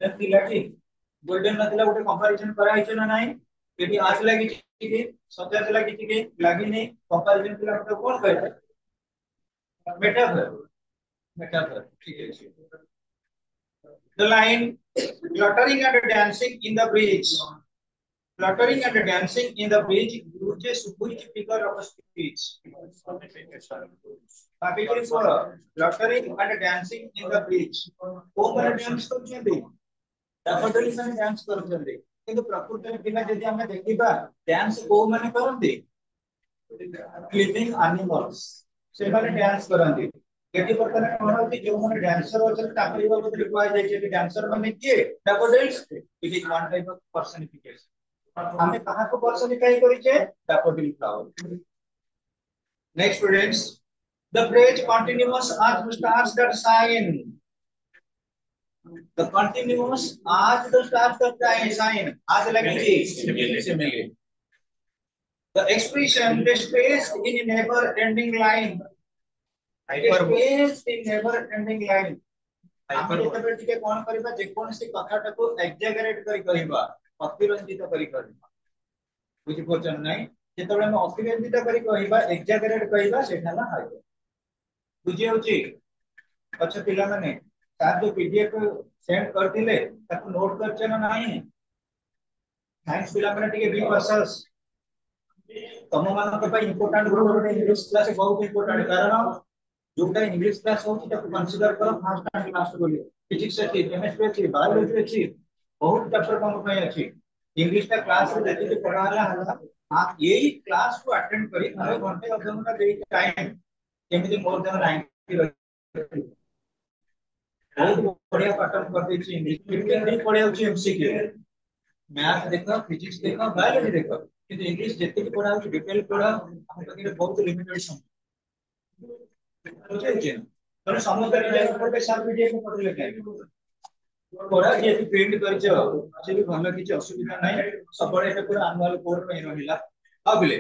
थिला गोल्डन नथिला गोटे कंपैरिजन करा हिच ना नाही एटी आज लागी कि 50 लागी कि लागी नहीं कंपैरिजन थिला मतलब कोन कहै मेटाफर ठीक है the line fluttering and dancing in the breeze fluttering and dancing in the breeze uses which figure of speech Particularly for fluttering and dancing in the breeze को माने डांस करछन्ते दाफडली माने डांस करछन्ते किंतु प्रकृति में बिना यदि हम देखिबा डांस को माने करन्ते लिविंग एनिमल्स से माने डांस करन्ते एटी बर्तमान कोन होती जो माने डांसर होचन ताकरी बाबत लिखवा जाय छै डांसर माने के daffodils it is one type of personification हमें कहां को पर्सनिफाई करी छै daffodil flower next students the phrase continuous as the stars that shine the continuous as the stars that shine as like simile the expression the space in never ending line space in never ending line हम जेतबे टिके कोन करबा जे कोनसी कथाटा को एक्जागरेट करी कहबा अतिरंजित करी कहबा बुझि पछन नै जेतबे हम अतिरंजित करी कहबा एक्जागरेट कहबा सेठाला हाइपर बुझि होची अच्छा पिला माने तार जो पीडीएफ सेंड करथिले ताको नोट करछ ना नाही थैंक्स पिला माने टिके बी वर्सेस तम मान के पई इंपोर्टेंट ग्रुप इंग्लिश क्लास बहुत इंपोर्टेंट कारण जोटा इंग्लिश क्लास होची ताको कंसीडर करो फर्स्ट एंड लास्ट बोली फिजिक्स अछि केमिस्ट्री अछि बायोलॉजी अछि बहुत चैप्टर कम पई अछि इंग्लिश का क्लास रे जति पढ़ाला हला आप यही क्लास को अटेंड करी हर घंटे अधघंटा दे टाइम केमिति मोर देन 90 बहुत बढ़िया पैटर्न कर दै छी इंग्लिश 15 दिन पढ़े होची एमसीक्यू मैथ देखो फिजिक्स देखो बायोलॉजी देखो किंतु इंग्लिश जति भी पढ़ा होची डिटेल पढ़ा हम पकड़े बहुत लिमिटेड समय बुझे छी तने समझ कर ले साथ पीडीएफ में पढ़ले के पढ़ा जे प्रिंट करछ से भी भलो किछ असुविधा नै सबळे एटा पूरा एनुअल कोड पे रहिला अगले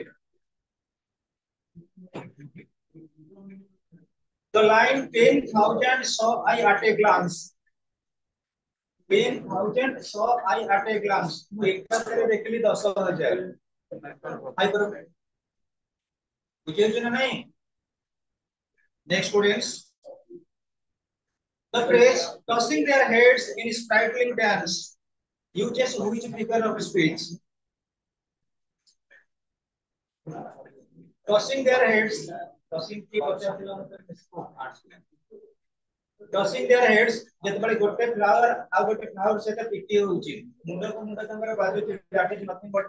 the line 10,000 saw I at a glance 10,000 saw I at a glance मु एक बार देखली 10,000 हाइपर बुझे छी ना नहीं next students the phrase tossing their heads in sprightly dance uses which figure of speech tossing their heads tossing की बच्चा इसको tossing their heads जेतबे गोटे फ्लावर आ गोटे फ्लावर से पिटी होउची मुंडा को मुंडा तंगर बाजू that is nothing but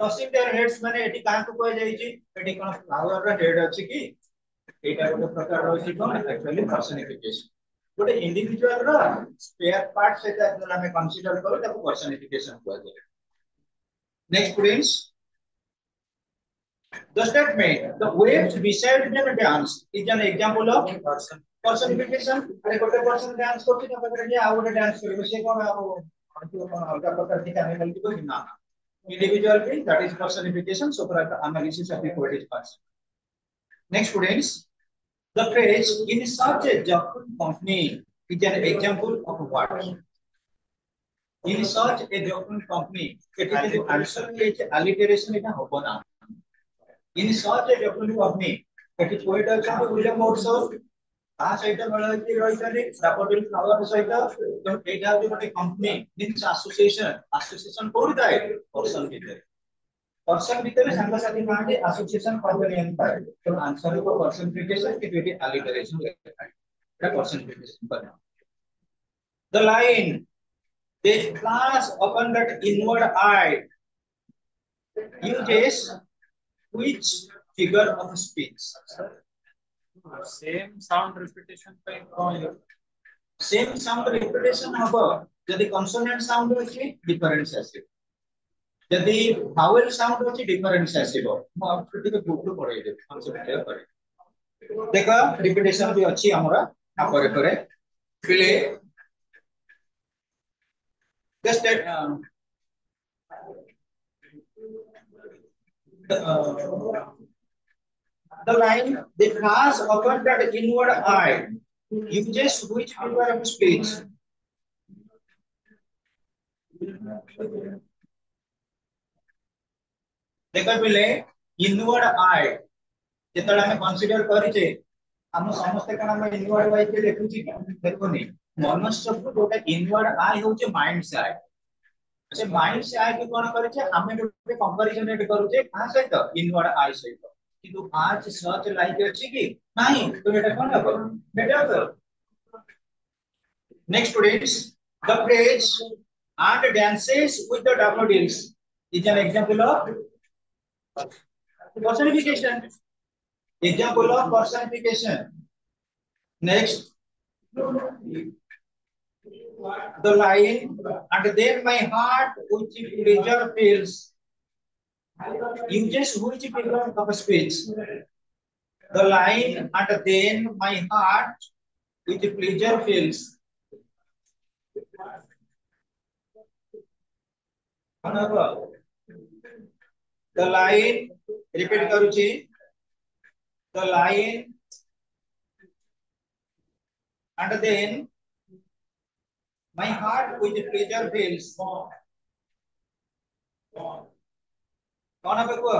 tossing their heads माने एटी काहा को कह जाई छी एटी कोन फ्लावर रा हेड अछि की एटा गोटे प्रकार रहछि कोन एक्चुअली पर्सनिफिकेशन गोटे इंडिविजुअल रा स्पेयर पार्ट से जब हमें कंसीडर करो तब पर्सनिफिकेशन हुआ जाए next students the statement the waves beside them dance is an example of personification अरे गोटे पर्सन डांस करछि त पकड़ जे आ गोटे डांस करबे से कोन कोन अलग प्रकार के एनिमल की कोई ना individual thing that is personification so for analysis of the poetic parts next students the phrase in such a joyful company is an example of what in such a joyful company it is the answer is alliteration ita hobo na in such a joyful company it is poet also William Wordsworth आ सहित मिलति रहितले daffodil flower सहित तो एटा गोटे company means association code थाए person भीतर संग साथी माने एसोसिएशन कंपनी थाए तो आंसर को पर्सनिफिकेशन के बेटी अलिटरेशन थाए एटा पर्सनिफिकेशन पर the line they class upon that inward eye uses which figure of speech same sound repetition पे कौन सेम साउंड रिपीटेशन हबो यदि कॉन्सोनेंट साउंड अछि डिफरेंस आसे यदि वावेल साउंड अछि डिफरेंस आसेबो म आपके ଟିକେ गुड पढाई दे कॉन्सेप्ट क्लियर करे देखो रिपीटेशन भी अछि हमरा आपरे करे फिले just the line they class upon that inward eye uses which figure of speech देखो पिले इनवर्ड आई जेतले हमें कंसीडर करिचे हम समस्त कण हम इनवर्ड आई के देखुची देखोनी मनुष्य को जोटा इनवर्ड आई होचे माइंड से आई से माइंड से आई के कोन करिचे हमें जोटे कंपैरिजन एट करूचे कहां सहित इनवर्ड आई सहित किंतु आज सर्च लाइक अछि कि नहीं तो एटा कोन हो बेटा next students the phrase and dances with the daffodils is an example of personification. Example of personification. Next, the line, and then my heart which pleasure feels. Uses which figure of speech. The line, and then my heart which pleasure feels. The line, repeat karuchi. The line, and then my heart with pleasure feels. कौन है बकुआ?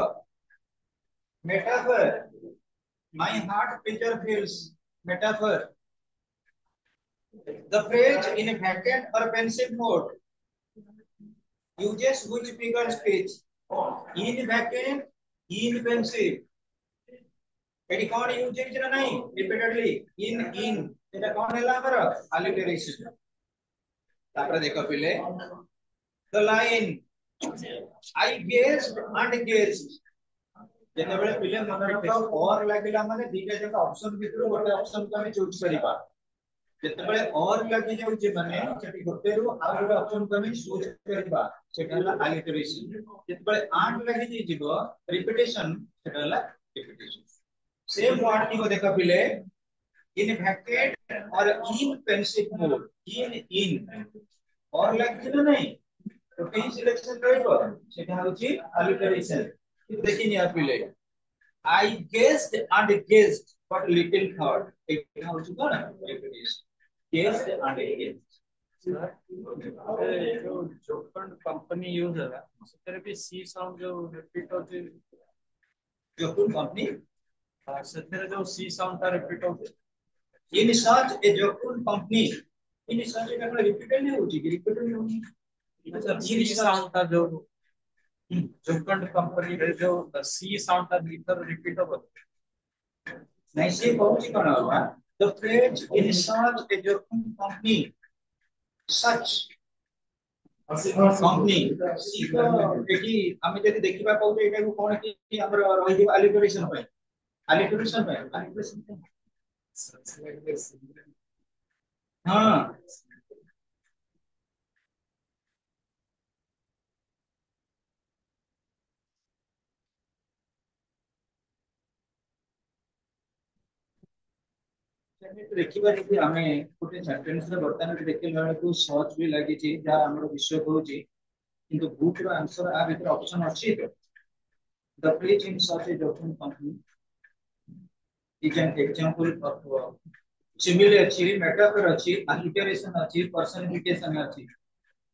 Metaphor. My heart pleasure feels. Metaphor. The phrase in a vacant or pensive mode uses which figure speech? In vacant, in pensive. Eighty कौन use है ना नहीं repeatedly इन एटा कौन हैला हमर alliteration तापर देखो पिले the line I guessed and guessed जेते बेले पिले मन रखो और लागिला माने दीटा जक ऑप्शन भितर गोटे ऑप्शन को हम चूज करिबा जेते बेले और लागि जाउ जे माने सेटी गोटे रु आ गोटे ऑप्शन को हम चूज करिबा सेटा हला अलिटरेशन जेते बेले आंड लागि जिवो रिपीटेशन सेटा हला रिपीटेशन सेम वर्ड को देखा पिले इन vacant और in pensive mode in और लग ना नहीं तो कहीं सिलेक्शन रहइबो सेटा होची अलिटरेशन देखिन या पिले I guessed and guessed but little thought एटा होची कोन रिपीटेशन guessed and guessed जो जोकंड कंपनी यूज है उसके भी सी साउंड जो रिपीट होती जोकंड कंपनी ସେଥିରେ जो सी साउंड ता रिपीट होते in such a jokund company in such a kind repeated नहीं होती रिपीटेड नहीं होती अच्छा सी साउंड ता जो जोकंड कंपनी रे जो सी साउंड ता भीतर रिपीट होते नहीं से बहुत ही कौन होगा the phrase in such a jokund company such company eighty हम जदी देखिबा पाउते एटा को कोन कि हमर रहि अलिटरेशन पे हाँ देखिबा कि हमें गोटे सेंटेंस रे वर्तमान देखिला बेलू सर्च भी लागि छि जा हमर विषय कहूची किंतु बुक रो आंसर आ भीतर ऑप्शन अछि तो the page in search a document company is an example of simile अछि मेटाफर अछि अलिटरेशन अछि पर्सनिफिकेशन अछि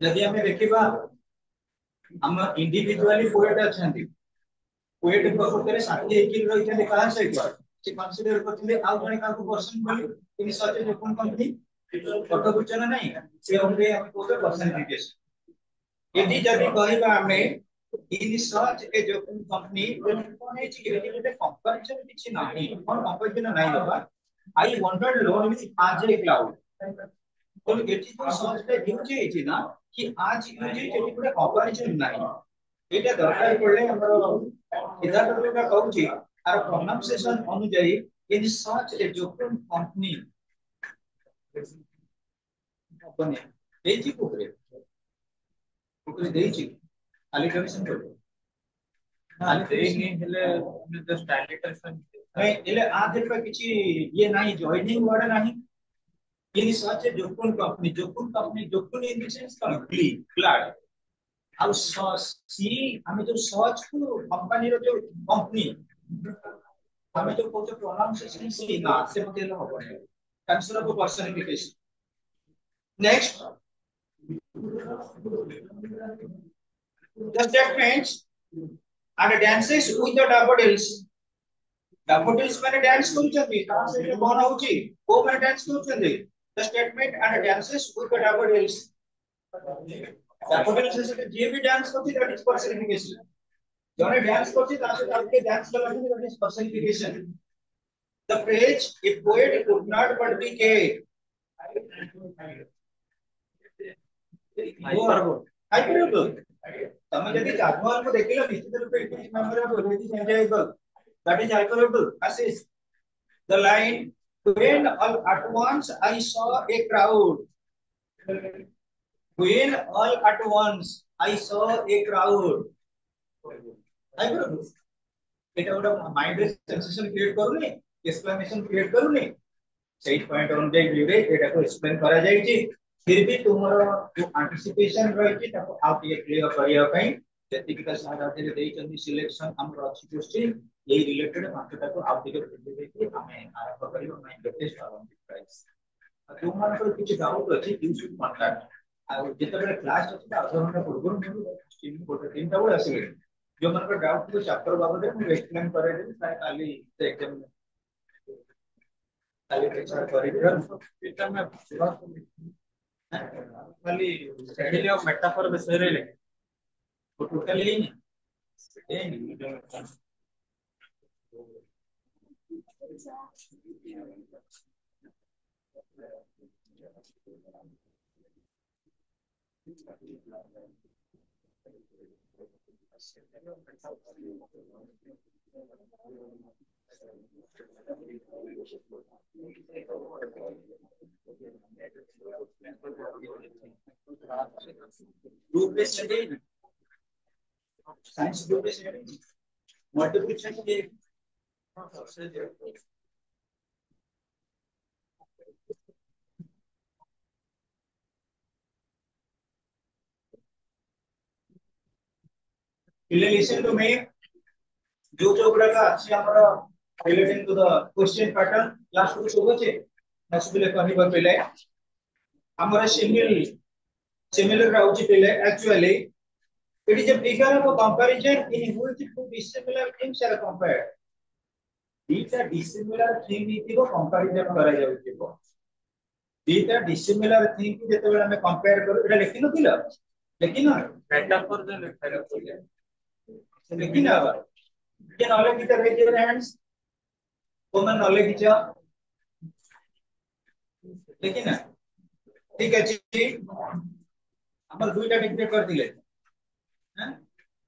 यदि हमें देखिबा हम इंडिविजुअली पोएट अछंती पोएट प्रकृति साथी एकिल रहि छै कहां से से कंसीडर करथिले आउ जने का पर्सन बोली इन सच ए कोन कंपनी फोटो बुझना नहीं से हमरे हम को पर्सनिफिकेशन यदि जदि कहबा हमें इन सच ए जो कंपनी कोन है कि गोटे कंपैरिजन किछि नाही कोन कंपैरिजन नाही होबा आई वांटेड लोन विथ आज ए क्लाउड तो एटी तो सर्च पे यूज है ना कि आज यूज है कि गोटे कंपैरिजन नाही एटा दरकार पड़ले हमर सिद्धार्थ का कहूची आर प्रोनाउंसिएशन अनुसार इन सच ए जो कंपनी बने देची कोकरे देची अलिटरेशन करो अलिटरेशन हेले जस्ट अलिटरेशन नहीं एले आधे पे किछि ये नहीं जॉइनिंग वर्ड नहीं इन सच ए जोकुन कंपनी जोकुन इन द सेंस कंप्ली ग्लैड अब सी हमें जो सर्च को कंपनी रो जो कंपनी हमें जो कोच प्रोनाउंसिएशन सी ना से मतलब होबो consider of personification next The statements and dances with the daffodils. Daffodils माने dance करूचंदी कहां से ये कौन होची को माने dance करूचंदी the statement and dances with the daffodils. daffodils से जे भी dance करती that is personification. जने dance करती ता से आपके dance करती that is personification. The phrase a poet could not but be gay. Hyperbole. તમે ଯଦି ତାଜମହଲକୁ ଦେଖିଲ ନିଶ୍ଚିତ ରୂପେ it is memorable, it is enjoyable. That is hyperbole. Assis. The line when all at once I saw a crowd. When all at once I saw a crowd. Hyperbole. এটা ওটা মাইন্ডে sensation create করুনি, exclamation create করুনি। সেই point অনুযায়ী ভিউরে এটাକୁ explain করা ଯାଇଛି। फिर भी तुम्हारा जो एंटिसिपेशन रही ताको आउट ये क्लियर करिया पई जेतिक का साराधि रे देई चंदी सिलेक्शन हमर अछि क्वेश्चन ये रिलेटेड मार्केट को आउट ये दे कि हमें आरंभ करियो माइंड टेस्ट अराउंड प्राइस तुम्हारा को किछ डाउट अछि यू शुड कांटेक्ट आ जेतबे क्लास अछि आधा घंटा पूर्व स्ट्रीम कोटे 3 टा बळे आसीले जो मन को डाउट को चैप्टर बाबत में एक्सप्लेन करे दे ताई खाली एग्जाम खाली लेक्चर करि दे एटा में खाली स्टडी ऑफ मेटाफर विषय रे ले तो totally group based study science group based study multiplication के listen to me जो गुड़ा का अच्छे हमारा relating to the question pattern last को सब अच्छे next बिले कहीं बार पहले हमारा similar राउची पहले actually it is a figure of a comparison in which two dissimilar things are compared. These are dissimilar things इतिको comparison करा जाउची को these are dissimilar things जेते बेला हमें compare करो एटा लेकिन थिला लेकिन मेटाफर जो लिखा है लेकिन आवा ये नॉलेज की तरह के हैंड्स कॉमन नॉलेज की लेकिन ठीक है जी हमर दुईटा डिक्लेयर कर दिले हैं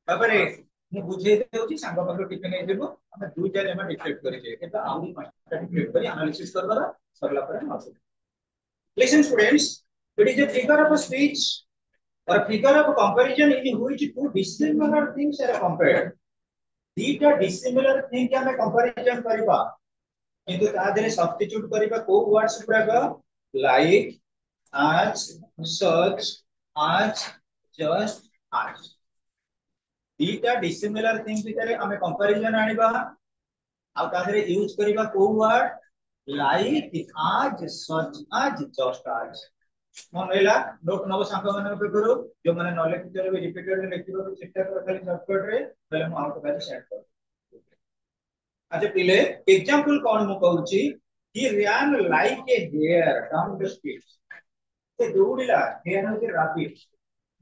बाबरे मु बुझे देउची सांग पाखो टिके नै देबो हम दुईटा रे हम डिक्लेयर करि जे एटा आउरी पांचटा डिक्लेयर करी एनालिसिस करबा सरला पर हम listen students it is a figure of a speech or a figure of a comparison in which two dissimilar things are compared. These are dissimilar things हमें comparison करिबा किंतु ता देरे सब्स्टिट्यूट करिबा को words पुरागा like as such as just as these are dissimilar things भितरे हमें comparison आनिबा आ ता देरे यूज करिबा को word like as such as just as मन लेला नोट नव सांग मन पे करो जो माने नॉलेज भितरे भी रिपीटेड लेखिबो तो चेष्टा कर खाली शॉर्टकट रे पहले हम आउट बैच सेट कर अच्छा पहले एग्जांपल कोन मु कहूची he ran like a hare down the street से दौड़िला हेयर होते रैबिट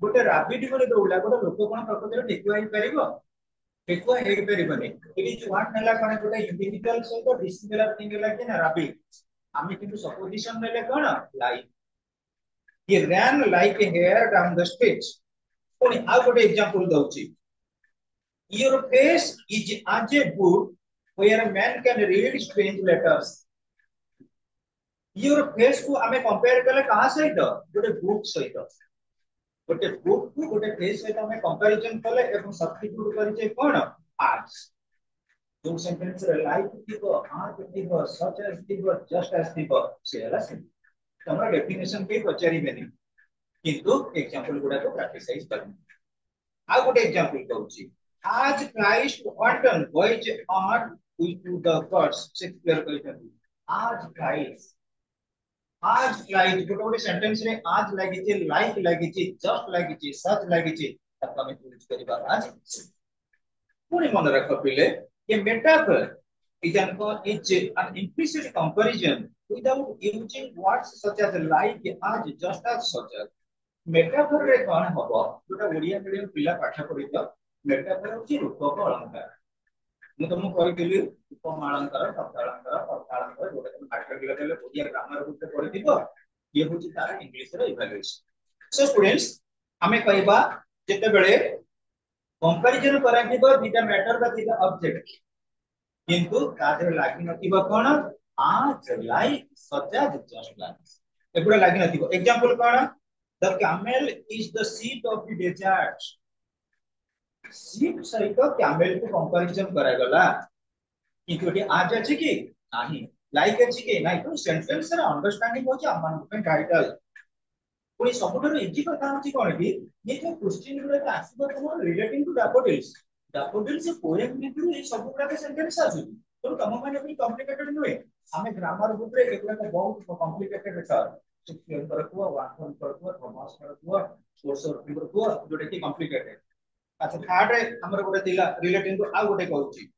गोटे रैबिट गोटे दौड़िला गोटे लोक कोन प्रकृति टेकुआ ही परिबो टेकुआ हे परिबनी इट इज व्हाट नेला कोन गोटे इंडिविजुअल से तो डिसिमिलर थिंग लागे ना रैबिट आमी किंतु सपोजिशन नेले cone like he ran like a hare down the street कोनी आ गोटे example दउची your face is as a book where a man can read strange letters your face को हमें कंपेयर करले कहां सहित गोटे बुक सहित गोटे बुक को गोटे फेस सहित हमें कंपैरिजन करले एवं सब्स्टिट्यूट करिसे कोन आज जो सेंटेंस रे लाइक थिबो आज थिबो सच एज थिबो जस्ट एज थिबो सेला से हमरा डेफिनेशन के पचारि बेनी किंतु एग्जांपल गुडा को प्रैक्टिस करनी आ गोटे एग्जांपल कहूची आज Christ Orton wise on with the gods से क्लियर करिसेंती आज क्राइस्ट आज लाइक गोटे गोटे सेंटेंस रे आज लागिचे लाइक लागिचे जस्ट लागिचे सच लागिचे ताको हम यूज करिबा आज पुणी मन रख पिले ये metaphor is an implicit comparison without using words such as like as just as such as metaphor रे कोन हबो जोटा ओडिया मीडियम पिला पाठ पढितो मेटाफर होची रूपक अलंकार मु तुमको कहितली उपमा अलंकार शब्द अलंकार अर्थ अलंकार जोटा तुम पाठ करले पहले ओडिया ग्रामर बुक पढितो ये होची तारा इंग्लिश रे इवैल्यूएशन सो स्टूडेंट्स हमें कहबा जेते बेले कंपैरिजन कराथिबो दिटा मैटर बा दिटा ऑब्जेक्ट किंतु तादर लागि नथिबो कोन आज like such as just like एपुरा लागि नथिबो एग्जांपल कोन the camel is the seat of the desert seat सहित कैमल को कंपैरिजन करागला किंतु एटी आज अछि कि नाही लाइक अछि कि नाही तो सेंटेंस रे अंडरस्टैंडिंग होची अमान पे टाइटल पुनी सबुठो इजी कथा होची कोन कि ये जो क्वेश्चन गुडा आसीबो तुम रिलेटिंग टू डैफोडिल्स पोएम भितरु ए सब गुडा के सेंटेंस आसु तो तम माने भी कॉम्प्लिकेटेड नुए हमें ग्रामर बुक रे एकला को बहुत कॉम्प्लिकेटेड सर शिक्षण पर को वाक्य पर को थॉमस पर को सोर्स पर को जोटे की कॉम्प्लिकेटेड अच्छा थर्ड रे हमर गोटे दिला रिलेटिंग टू आ गोटे कहूची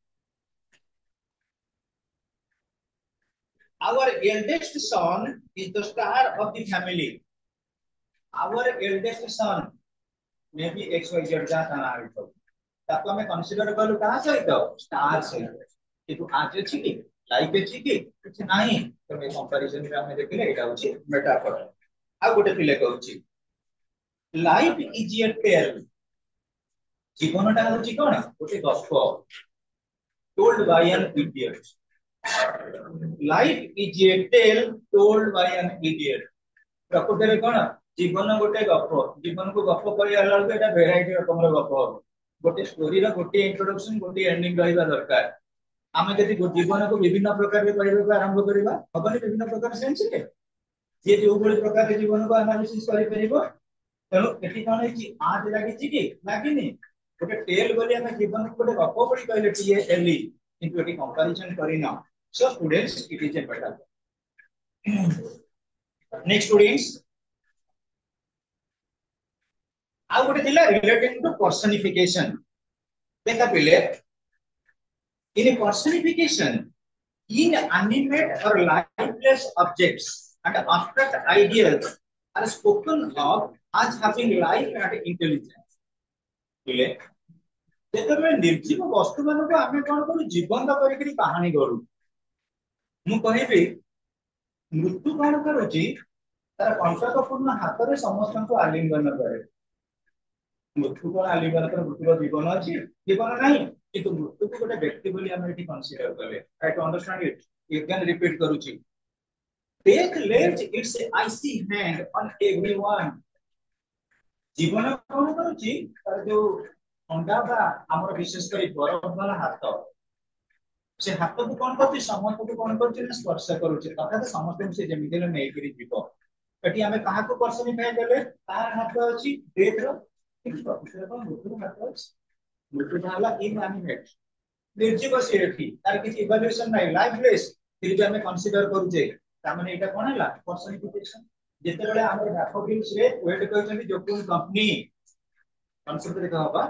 our eldest son is the star of the family our eldest son may be xyz जाता ना आइतो ताको हमें कंसीडर करलु कहा सहित स्टार सहित किंतु आज अछि कि लाइक अछि कि कुछ नाही तो मैं कंपैरिजन में हमें देखले एटा होची मेटाफर आ गोटे पिले कहूची लाइफ इज ए टेल जीवनटा होची कोन गोटे गप told by an idiot life is a tale told by an idiot प्रकृତରେ कोन जीवन गोटे गप जीवन को गप करि आला बेटा एटा वेराइटी रकम रो गप गोटे स्टोरी रो गोटे इंट्रोडक्शन गोटे एंडिंग रहिबा दरकार आमे जदि जीवन को विभिन्न प्रकार रे पढिबा आरंभ करिबा हबनि विभिन्न प्रकार सेंस के जे जो बड़ी प्रकार रे जीवन को एनालिसिस करि परिबो तेणु एठी कोन है आज लागि छि कि लागिनी गोटे टेल बोली हमें जीवन को गोटे गप पढि कहले टी एली किंतु एठी कंपैरिजन करिना so students it is a better next students आ गोटे दिला रिलेटेड टू पर्सनिफिकेशन देखा पहिले in a personification in animate or lifeless objects and abstract ideas are spoken of as having life and intelligence pile जेतबे निर्जीव वस्तु मान को आमे कोन करू जीवंत करी कहानी करू मु कहिबे मृत्यु कोन करूची तार कंटकपूर्ण हाथ रे समस्त को आलिंगन करे मृत्यु कोन आलिंगन कर मृत्यु जीवन अछि जीवन नाही किंतु मृत्यु को गोटे व्यक्ति बोली हम एठी कंसीडर करले try to understand it again repeat करूची death lets its icy hand on everyone जीवन कोन करूची तार जो अंडा बा हमर विशेष करी बरफ वाला हाथ से हाथ को कोन करती समस्त को कोन करती ना स्पर्श करूची अर्थात समस्त से जेमिति ले नै करी जीव एठी हमें कहा को पर्सनिफाई करले तार हाथ अछि डेथ रो ठीक प्रकृति रो मृत्यु हाथ अछि मृत्यु भाला इनएनिमेट निर्जीव सेठी तार किछि इवैल्यूएशन नै लाइफलेस फिर जे हमें कंसीडर करू जे ता माने एटा कोन हला पर्सनिफिकेशन जेते बेले हमर डैफोडिल्स रे वेट कहछन जोकुन कंपनी कंसेप्ट देखा होबा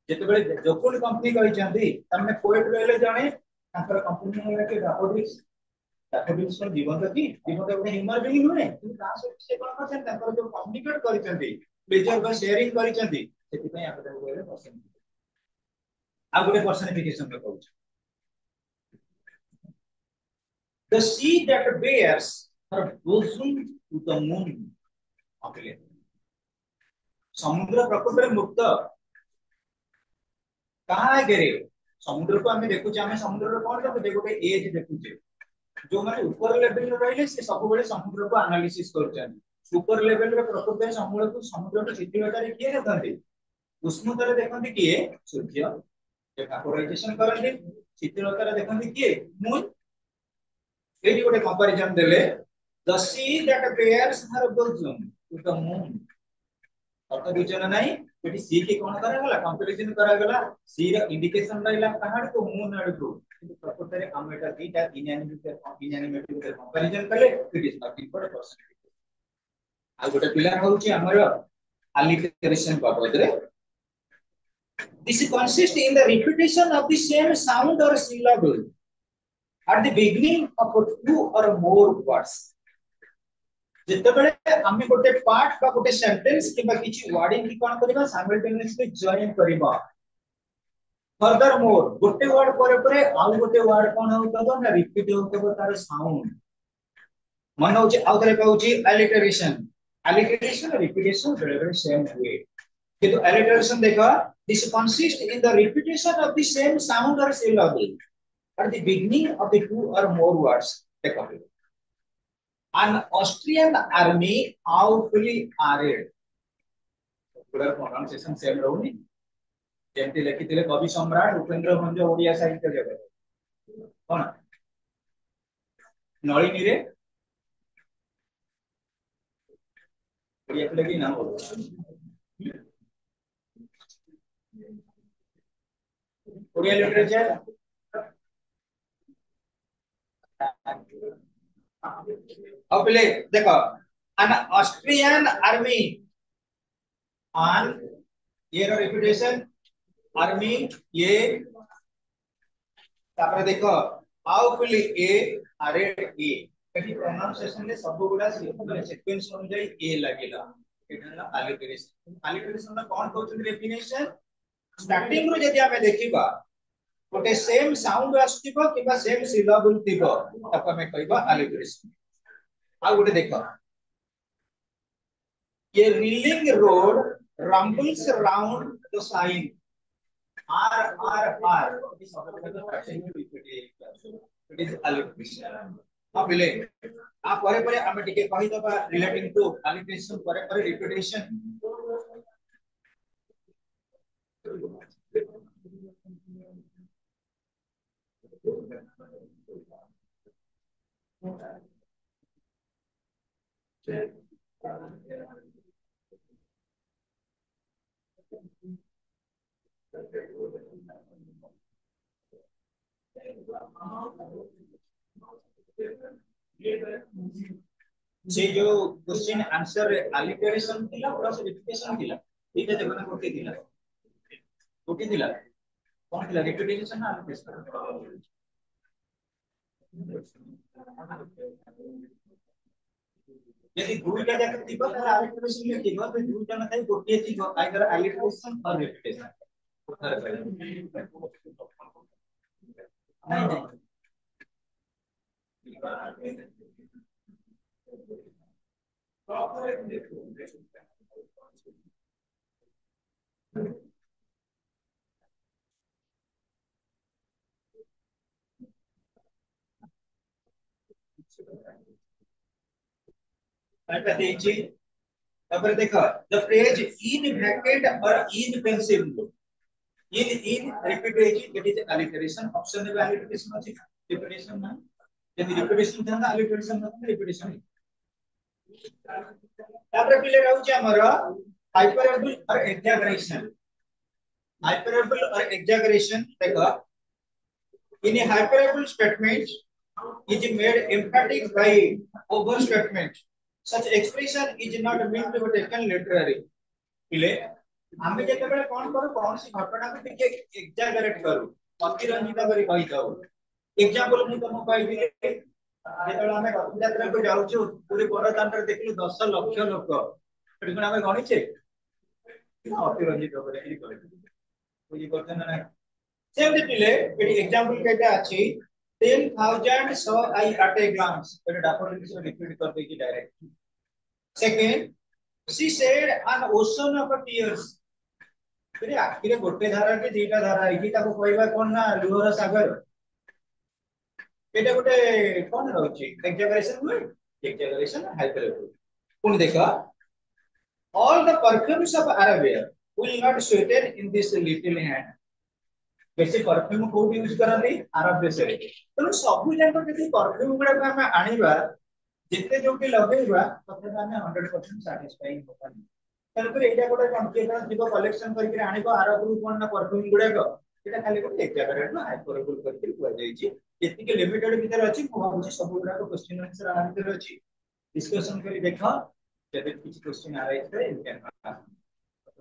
जेते बेले जोकुन कंपनी कहछन ता माने पोएट रहले जाने ताकर कंपनी होला के डैफोडिल्स को जीवन की जीवन के ह्यूमन बीइंग हुए कि ता से कोन कहछन ताकर जो कम्युनिकेट करछन प्लेजर बा शेयरिंग करछन सेति पय आपण कहले पर्सनिफिकेशन आ गोटे पर्सनिफिकेशन में कहूँ the sea that bears her bosom to the moon अकेले समुद्र प्रकृति में मुक्त कहाँ गिरे समुद्र को हमें देखुचे हमें समुद्र रो कोन देखुचे गोटे एज देखुचे जो माने ऊपर लेवल रे रहले से सब बेले समुद्र को एनालिसिस करछन ऊपर लेवल रे प्रकृति में समुद्र को शीतलता रे किए देखंती उष्णता रे देखंती किए सूर्य वेपोराइजेशन करले शीतलता रे देखंती किए मून एटी गोटे कंपैरिजन देले the sea that bares her bosom to the moon अर्थ बुझन नहीं एटी सी की कोन करा गला कंपैरिजन करा गला सी रे इंडिकेशन रहला कहां को मून आड़ को किंतु प्रकृति रे हम एटा दीटा इनएनिमेटेड कंपैरिजन कले it is nothing but percentage आ गोटे पिला होउची हमर अलिटरेशन बाबद रे this consists in the repetition of the same sound or syllable at the beginning of two or more words जेतेबेले आमे गोटे पार्ट बा गोटे सेंटेंस किबा किछि वर्डिंग की कोन करबा साइमल्टेनियसली जॉइन करबा फर्दर मोर गोटे वर्ड परे आउ गोटे वर्ड कोन होतबो ना रिपीट होतबो तार साउंड मन होची आउ तरे कहूची अलिटरेशन रिपीटेशन बेले सेम हुए किंतु अलिटरेशन देखो this consists in the repetition of the same sound or syllable at the beginning of the two or more words देखो an Austrian army outly arrayed पूरा pronunciation सेम रहउनी जेंति लिखिथिले कवि सम्राट उपेंद्र भंज ओडिया साहित्य जगत कोन नळिनी रे ओडिया लगी ना ओडिया लिटरेचर अब ले देखो an Austrian army an ये रो रेपुटेशन आर्मी ये तापर देखो आउ पुली ए आरेड ए एठी प्रोनाउंसिएशन ले सब गुडा सीक्वेंस अनुसार ए लागिला एठला अलिटरेशन ना कोन कहउछन डेफिनेशन स्टार्टिंग रो जदी हमें देखिबा गोटे सेम साउंड आस्तिबो किबा सेम सिलेबल थिबो ताको हमें कहबा अलिटरेशन आ गोटे देखो ये reeling road rumbles round the sign R it is alliteration अबले आ परे हमें टिके कहि दबा रिलेटिंग टू alliteration परे repetition से जो क्वेश्चन आंसर अलिटरेशन थिला प्लस रिपीटेशन थिला एटा जगना कोठी थिला कोन थिला रिपीटेशन ना अलिटरेशन यदि दुईटा जाके थिबो त अलिटरेशन में थिबो त दुईटा न थाई कोठी थिबो आइदर अलिटरेशन और रिपीटेशन नहीं देखो द फ्रेज इन ब्रैकेट और इन pencil in repeat it is alliteration option में alliteration ଅଛି repetition ना यदि repetition था alliteration ना repetition तापर पिले रहउची हमर hyperbole और exaggeration देखो in a hyperbole statement is made emphatic by overstatement such expression is not meant to be taken literally पिले आमे जेते बेले कोन करू कोन सी घटना को टिके एग्जैगरेट करू अतिरंजित करी कहि जाऊ एग्जांपल मु तुम कहि दिले जेतले आमे रथयात्रा को जाउछु पूरे बड़दांडर देखलु 10 लाख लोक एठी कोन आमे गणिछे अतिरंजित करे ही कहि बुझी करछन ना सेम दिले एठी एग्जांपल केटा अछि 10000 saw I at a glance एटा डाफोडिल से रिपीट कर दे की direct second she said an ocean of tears फिर आखिरे गोटे धारा के दीटा धारा आइकी ताको कहबा कोन ना लुहर सागर एटा गोटे कोन रहउची एक्सैगरेशन हाइपरबोल पुन देखा all the perfumes of Arabia will not sweeten in this little hand बेसी परफ्यूम को यूज करली अरब देश रे तो सब जान जति परफ्यूम गुडा को हम आनिबा जेते जोटी लगेबा तते हमें 100% सैटिस्फाइंग होता ତେଣୁକରି ଏଇଟା ଗୋଟେ କନଫ୍ୟୁଜନ ଥିବ କଲେକ୍ସନ କରିକି ଆଣିବ ଆର ଗ୍ରୁପ କଣ ନା ପରଫ୍ୟୁମ ଗୁଡାକ ସେଟା ଖାଲି ଗୋଟେ ଏକ୍ସାଜରେଟ ନା ହାଇପରବୋଲ କରିକି କୁହାଯାଇଛି ଯେତିକି ଲିମିଟେଡ ଭିତରେ ଅଛି ମୁଁ ଭାବୁଛି ସବୁ ଗୁଡାକ କ୍ୱେଶ୍ଚିନ ଆନ୍ସର ଆ ଭିତରେ ଅଛି ଡିସ୍କସନ କରି ଦେଖ ଯଦି କିଛି question arise you can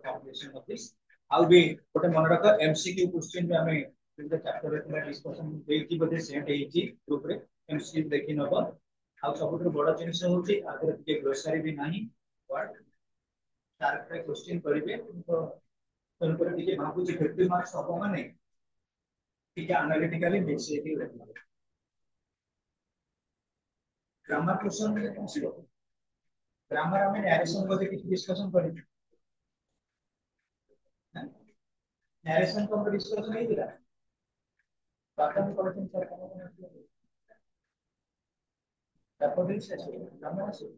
completion of this ଆଉ ବି ଗୋଟେ ମନେ ରଖ ଏମସିକ୍ୟୁ କ୍ୱେଶ୍ଚିନ ବି ଆମେ ଗୋଟେ ଚାପ୍ଟରରେ ଥିଲା ଡିସ୍କସନ ଦେଇକି ବୋଧେ ସେଣ୍ଡ ହେଇଛି ଗ୍ରୁପରେ ଏମସିକ୍ୟୁ ଦେଖି ନବ ଆଉ ସବୁଠୁ ବଡ ଜିନିଷ ହଉଛି ଆଗରେ ଟିକେ ଗ୍ଲୋସାରୀ ବି ନାହିଁ ୱାର୍ଡ ତାର क्वेश्चन करिवे तो तेणुकर ଟିକେ ଭାବୁଛି 50 ମାର୍କ୍ସ ହବ ମାନେ ଟିକେ ଆନାଲିଟିକାଲି ମିକ୍ସ ହେଇକି ଗ୍ରାମାର କ୍वेश्चन ଆସିବ ଗ୍ରାମାର ଆମେ ନ୍ୟାରେସନ ಬಗ್ಗೆ କିଛି ଡିସ୍କସନ କରିଛୁ ନ୍ୟାରେସନ ଉପରେ ଡିସ୍କସନ ହେଇଥିଲା ବାକି ପଢିଛନ୍ତି ସାର୍ କଣ ତାପରେ ଶେଷ ଗ୍ରାମାର ଆସିବ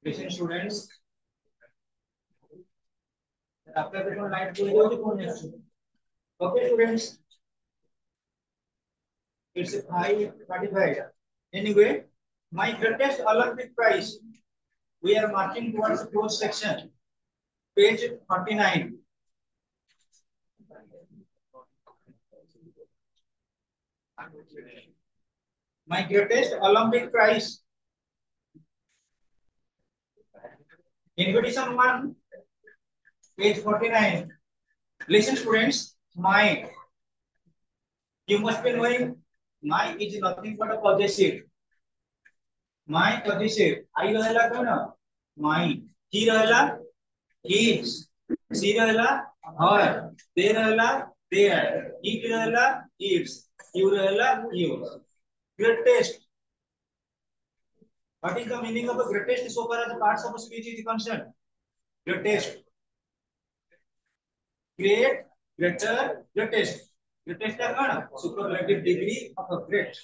Listen students after the light go to phone next okay students it's 5:35 anyway my greatest Olympic prize we are marching towards the close section page 49 my greatest Olympic prize invitation 1 page 49 listen students my you must be knowing my is nothing but a possessive my possessive I रहला कौन my he रहला his she रहला her they रहला their it रहला its you रहला yours greatest what is the meaning of the greatest so far as the parts of speech is concerned greatest great greater greatest greatest का कौन superlative degree of a great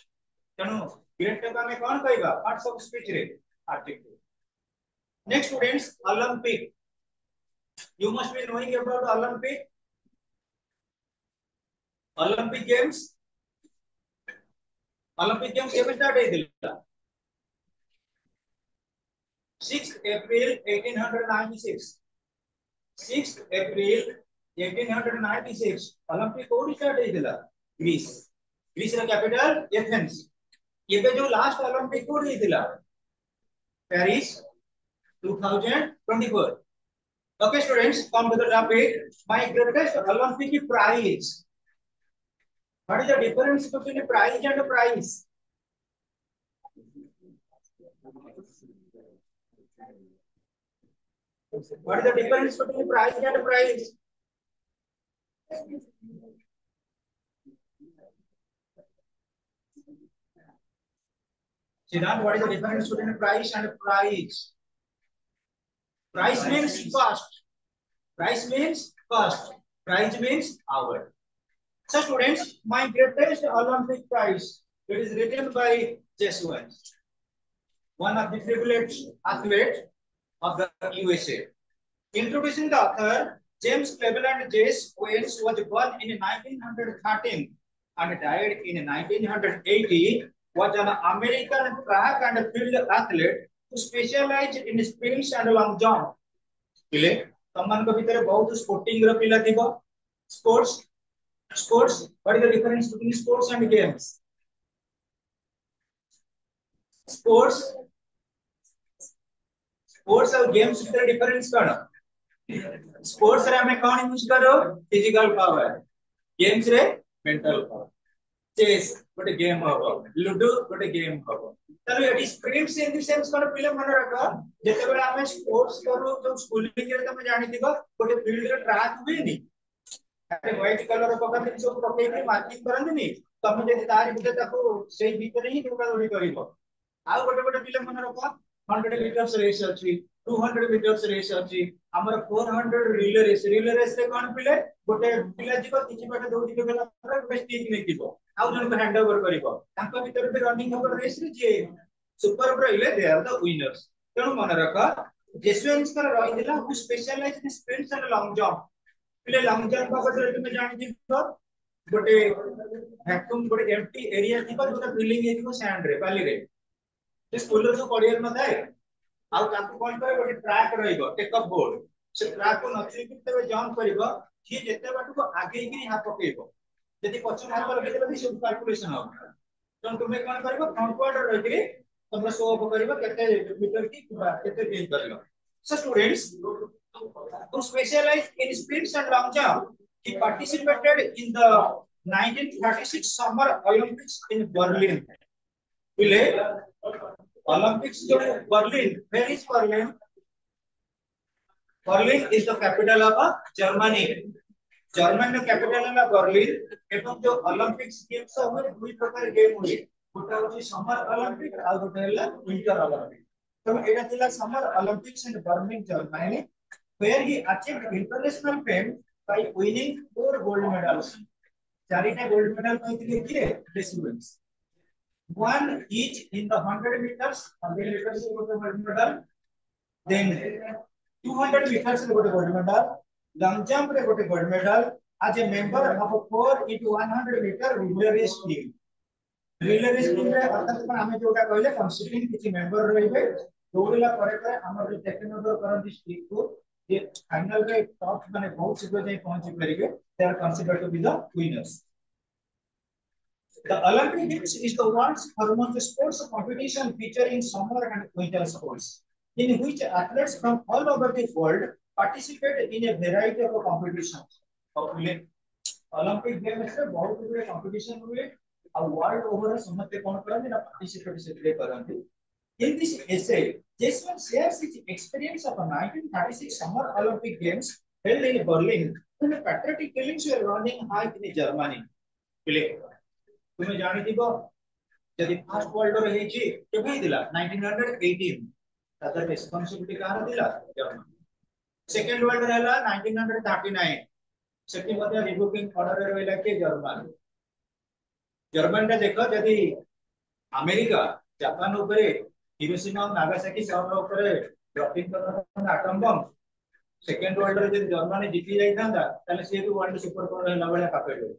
तेणु great का हमें कौन कहेगा parts of speech रे adjective next students Olympic you must be knowing about Olympic games केवे start ହେଇଥିଲା 6th April 1896 6th April 1896 Olympic code start ହେଇଥିଲା ग्रीस ग्रीस ର कैपिटल एथेंस ଏବେ जो लास्ट ओलंपिक कोड ହେଇଥିଲା Paris 2024 okay students come to the topic my greatest Olympic prize what is the difference between prize and prize what is the difference between prize and prize Siddhant, what is the difference between price and prize price means cost price means cost prize means hour so students my greatest Olympic prize it is written by Jesuit one of the privileged athletes of the USA introducing the author James Cleveland J. Owens was born in 1913 and died in 1980 was an American track and field athlete who specialized in sprints and long jump पिले तमन को भीतर बहुत sporting रो पिला थिबो sports what is the difference between sports and games sports और games भीतर difference कौन स्पोर्ट्स रे हमें कौन यूज करो फिजिकल पावर गेम्स रे मेंटल पावर चेस गोटे गेम हो लूडो गोटे गेम हो तालो एटी स्प्रिंट्स इन द सेंस कोन पिले मन रखो जेते बेला हमें स्पोर्ट्स करू जो स्कूलिंग रे तमे जानि दिबो गोटे फील्ड रे ट्रैक हुएनी अरे व्हाइट कलर पकड़ सब पकई के मार्किंग करंदिनी तमे जे तार भितर ताको सेही भितर ही दौड़ा दौड़ी करिवो आ गोटे गोटे पिले मन रखो 100 meters रेस अछि 200 meters रेस अछि हमर 400 रिले रेस रे कोन पिले गोटे पिला जीव किछि बाटे दौड़ी के गेला गोटे स्टिक नै दिबो आउ जन हैंड ओवर करिवो तांको भीतर भी रनिंग ओवर रेस रे जे सुपर रहिले दे आर द विनर्स तेणु मन रख जेसुएंस कर रहिदिला who specialize in sprints and long jump पिले लॉन्ग जंप बदले तुम जानि दिबो गोटे वैक्यूम गोटे एम्प्टी एरिया थिबो जोटा फिलिंग हेतिबो सैंड रे बाली रे जे स्कूल रो पढ़ियर न थाए आउ ताकू कोन करे गोटे ट्रैक रहिबो टेक अप बोर्ड से ट्रैक को नथि कि तबे जंप करिवो कि जेते बाटू को आगे ही हाथ पकेइबो यदि पछ हाथ रखिदेबो कि सब कैलकुलेशन हो तो तुमे कोन करबो फ्रंट वर्ड रहिकरी तुम शो अप करिवो केते मीटर की केते gain करिवो so students who specialize in sprints and long jump he participated in the 1936 summer olympics in berlin pile olympics jo berlin where is berlin berlin is the capital of germany German नो capital है Berlin एवं जो Olympics games हुए दुई प्रकार game हुए गोटे होची समर ओलंपिक आ गोटे हला विंटर ओलंपिक तो एटा थिला summer Olympics in Berlin Germany where he achieved international fame by winning 4 gold medals चारिटा गोल्ड मेडल पाइथिले किए residents one each in the 100 meters 100 meters गोटे गोल्ड मेडल then 200 meters गोटे gold medal long jump रे गोटे gold medal as a member of a 4 into 100 meter relay race team relay race team रे अर्थात पण हमें जोटा कहले कंसिस्टेंट किछि मेंबर रहिबे दौड़ला परे हमर जो सेकंड ऑर्डर करंती स्ट्रीक को ये फाइनल रे टॉप माने बहुत शीघ्र जाई पहुंची परिबे they are considered to be the winners The Olympic Games is the world's foremost sports competition featuring summer and winter sports, in which athletes from all over the world participate in a variety of competitions. Olympic Games में बहुत गुड़े competition हुए, और world over समझते कौन करते ना participate से करते. In this essay, Jason shares his experience of the 1936 Summer Olympic Games held in Berlin when the patriotic feelings were running high in Germany. तुम्हें जानी थी यदि फर्स्ट वर्ल्ड वॉर हेची केबे दिला 1918 तादर रिस्पांसिबिलिटी कार दिला जर्मनी सेकंड वर्ल्ड रहला 1939 second मध्ये रिवोकिंग ऑर्डर रे रहला के जर्मनी जर्मनी रे देखो यदि अमेरिका जापान ऊपर हिरोशिमा और नागासाकी शहर ऊपर ड्रॉपिंग करना एटम बम सेकंड वर्ल्ड रे जदि जर्मनी जीती जाई थांदा ताले से भी वर्ल्ड सुपर पावर रहला बळा कापेडो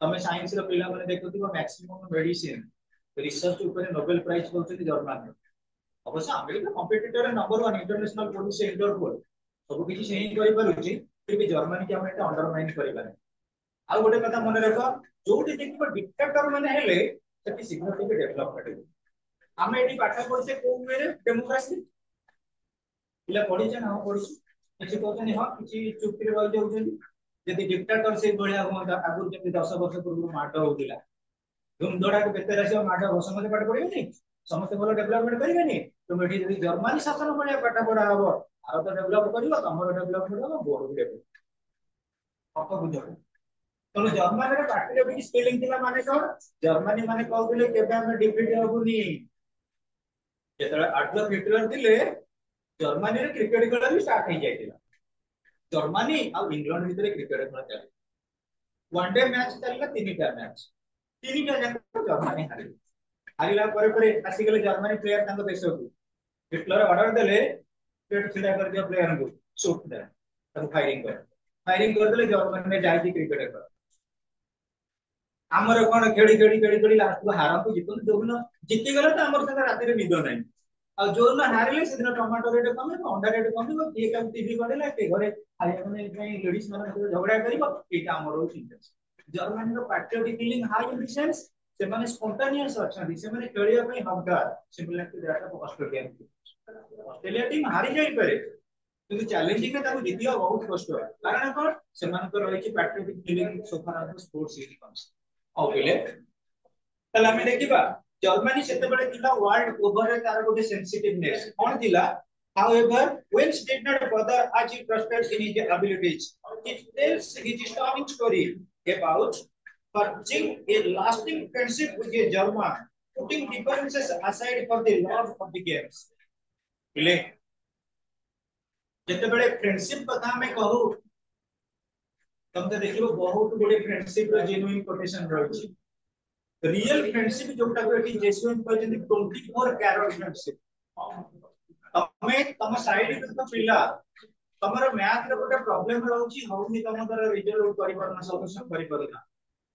तमे साइंस रो पिला माने देखुथिबो मैक्सिमम मेडिसिन रिसर्च ऊपर नोबेल प्राइज होउछि जर्मनी अवश्य America competitor number 1 international police Interpol सब किछि सेही करि पारुछि फिर भी जर्मनी के हम एटा अंडरमाइन करि पारे आ गोटे कथा मन रखो जोटी देखिबो डिक्टेटर माने हेले सेति शीघ्र टिके डेवलप करिबो हमें एटी पाठ पढिसे को वे डेमोक्रेसी पिला पढिছে ना पढिछु किछि कहते हां किछि चुप्पी रहि जाउछन यदि डिक्टेटर से बढ़िया होता आगु जब 10 वर्ष पूर्व माड होतिला धुमधड़ा के बेते रासी माड समस्त पाठ पढिबेनी समस्त भलो डेवलपमेंट करिबेनी तुम एठी यदि जर्मनी शासन बढ़िया पाठ पढा हबो भारत डेवलप करिवो तमरो डेवलपमेंट हबो बोर्ड डेवलप अको बुझो तो जर्मनी रे पैट्रियोटिक स्पेलिंग थिला माने कोन जर्मनी माने कहउले केबे हम डिफीट होबुनी जेतरा एडल्फ हिटलर थिले जर्मनी रे क्रिकेट खेल भी स्टार्ट हो जाइतिला जर्मनी और इंग्लैंड भीतर क्रिकेट खेल चले वनडे मैच चलला तीनटा जाक जर्मनी हारि हारिला परे आसी गले जर्मनी प्लेयर तांको देश को हिटलर ऑर्डर देले पेट छिड़ा कर दिया प्लेयर को शूट दे तब फायरिंग कर देले जर्मनी में जाई क्रिकेट खेल हमर कोन खेड़ी लास्ट को हारन को जितन दोनो जीती गले तो हमर संग राती रे निद नाही आ जो ना हारिले सेदिन टमाटो रेट कमे अंडा रेट कमे ये काम टीवी करेला के घरे खाया माने नहीं लेडीज माने झगड़ा करिवो एटा हमर चिंता जर्मनी रो patriotic feeling high in sense से माने स्पोंटेनियस अछन से माने खेलिया पई हकदार similar to that of Australia team हारि जाई पारे किंतु चैलेंजिंग है ताको जितिया बहुत कष्ट है कारण कोन से मान को रही patriotic feeling so far sports is comes okay तला हमें देखिबा जर्मनी सेते बडे थिला वर्ल्ड ओवर रे तार गोटे सेंसिटिवनेस कोन थिला however Wales did not bother as he trusted in his abilities it tells his stunning story about forging a lasting friendship with a German putting differences aside for the love of the games ले जेते बडे friendship कथा में कहू तब तो देखिबो बहुत बडे फ्रेंडशिप रो जेन्युइन कोटेशन रहछि रियल फ्रेंडशिप जोटा को एठी जेसुन कहजंती 24 कैरेट फ्रेंडशिप मैं तुम साइड तो पिला तमर मैथ रे गोटे प्रॉब्लम रहउची होउनी तुम द्वारा रिजल्ट करि परना सॉल्यूशन करि परना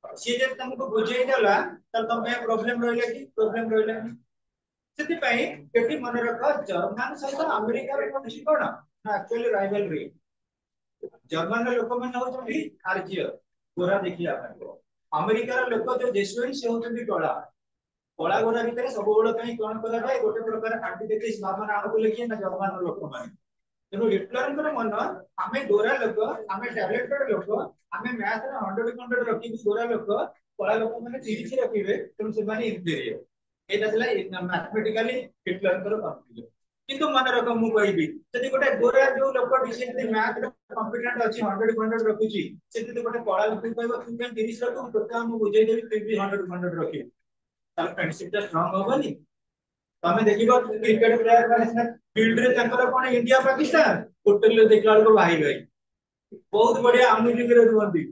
सी जे तुमको बुझेई देला त तुम प्रॉब्लम रहले कि प्रॉब्लम रहले सेति पई केटी मन रख जर्मन सहित अमेरिका रे कोन कोन एक्चुअली राइवलरी जर्मन रे लोक मन होउछी आर्जिय गोरा देखिया अमेरिका रे लोक जो जेसुइन से होउछी टोला कला गोरा भितर सब बड़ कहीं कौन करा जाए गोटे प्रकार एंटीथेसिस भावना आगु लेखिए ना जर्मन लोक माने तेणु हिटलर मन आमे गोरा लोक आमे टैलेंटेड लोक आमे मैथ रे 100 रखी गोरा लोक कला लोक माने 30 रखिबे तेणु से माने इंफीरियर एटा छला मैथमेटिकली हिटलर कन्फ्यूजन किंतु मन रख मु कहबी जदि गोटे गोरा जो लोक डिसेंटली मैथ रे कॉम्पिटेंट अछि 100 रखुची से जदि गोटे कला लोक कहबो तू केन 30 रखू तो हम बुझेई देबी फिर भी 100 रखी तार फ्रेंडशिप स्ट्रांग होबनी तमे देखिबो क्रिकेट प्लेयर माने फील्ड रे तंकर कोन इंडिया पाकिस्तान होटल रे देखला को भाई गई बहुत बढ़िया अम्यूनिटी रे रुहंती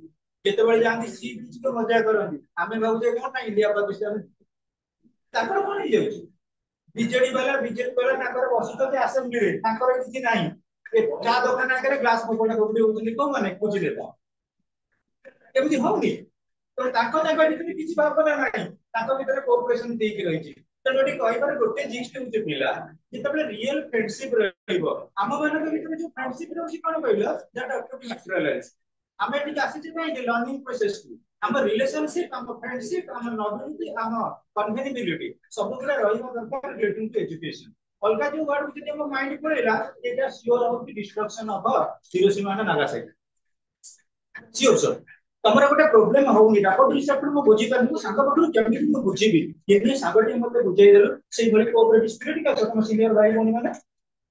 केते बळे जानती सी बीच को मजा करंती आमे भाबु जे कोन ना इंडिया पाकिस्तान तंकर कोन हे जाउची बीजेडी वाला तंकर बसितो जे असेंबली रे तंकर किछि नाही ए चा दुकान आगे ग्लास मोकोडा कोबडी होउछनी को माने बुझिले त एमति होउनी तो ताको ताको भितर किछि भावना नाही ताको भितर कोऑपरेशन देकी रहिछि तेणुटी कहबार गोटे जिस्ट होउछि पिला जेतबेले रियल फ्रेंडशिप रहइबो हम मानक भितर जो फ्रेंडशिप रहउछि कोन कहलो दैट ऑफ नेचुरलाइज हम एटी आसी जे नै लर्निंग प्रोसेस टू हम रिलेशनशिप हम फ्रेंडशिप हम नॉबिलिटी हम कन्वेनिबिलिटी सब गुला रहिबो दरकार रिलेटिंग टू एजुकेशन अलगा जो वर्ड जे हम माइंड पड़ेला एटा श्योर होउछि destruction of Hiroshima and Nagasaki sure sir तमरा गोटे प्रॉब्लम होउनी रापोर्ट रिसेप्टर मो बुझी पानी सांग पटु केमि मो बुझीबी केने सांगटी मते बुझेई देलो सेही भली कोऑपरेटिव स्पिरिट का तुम सीनियर भाई बोनी माने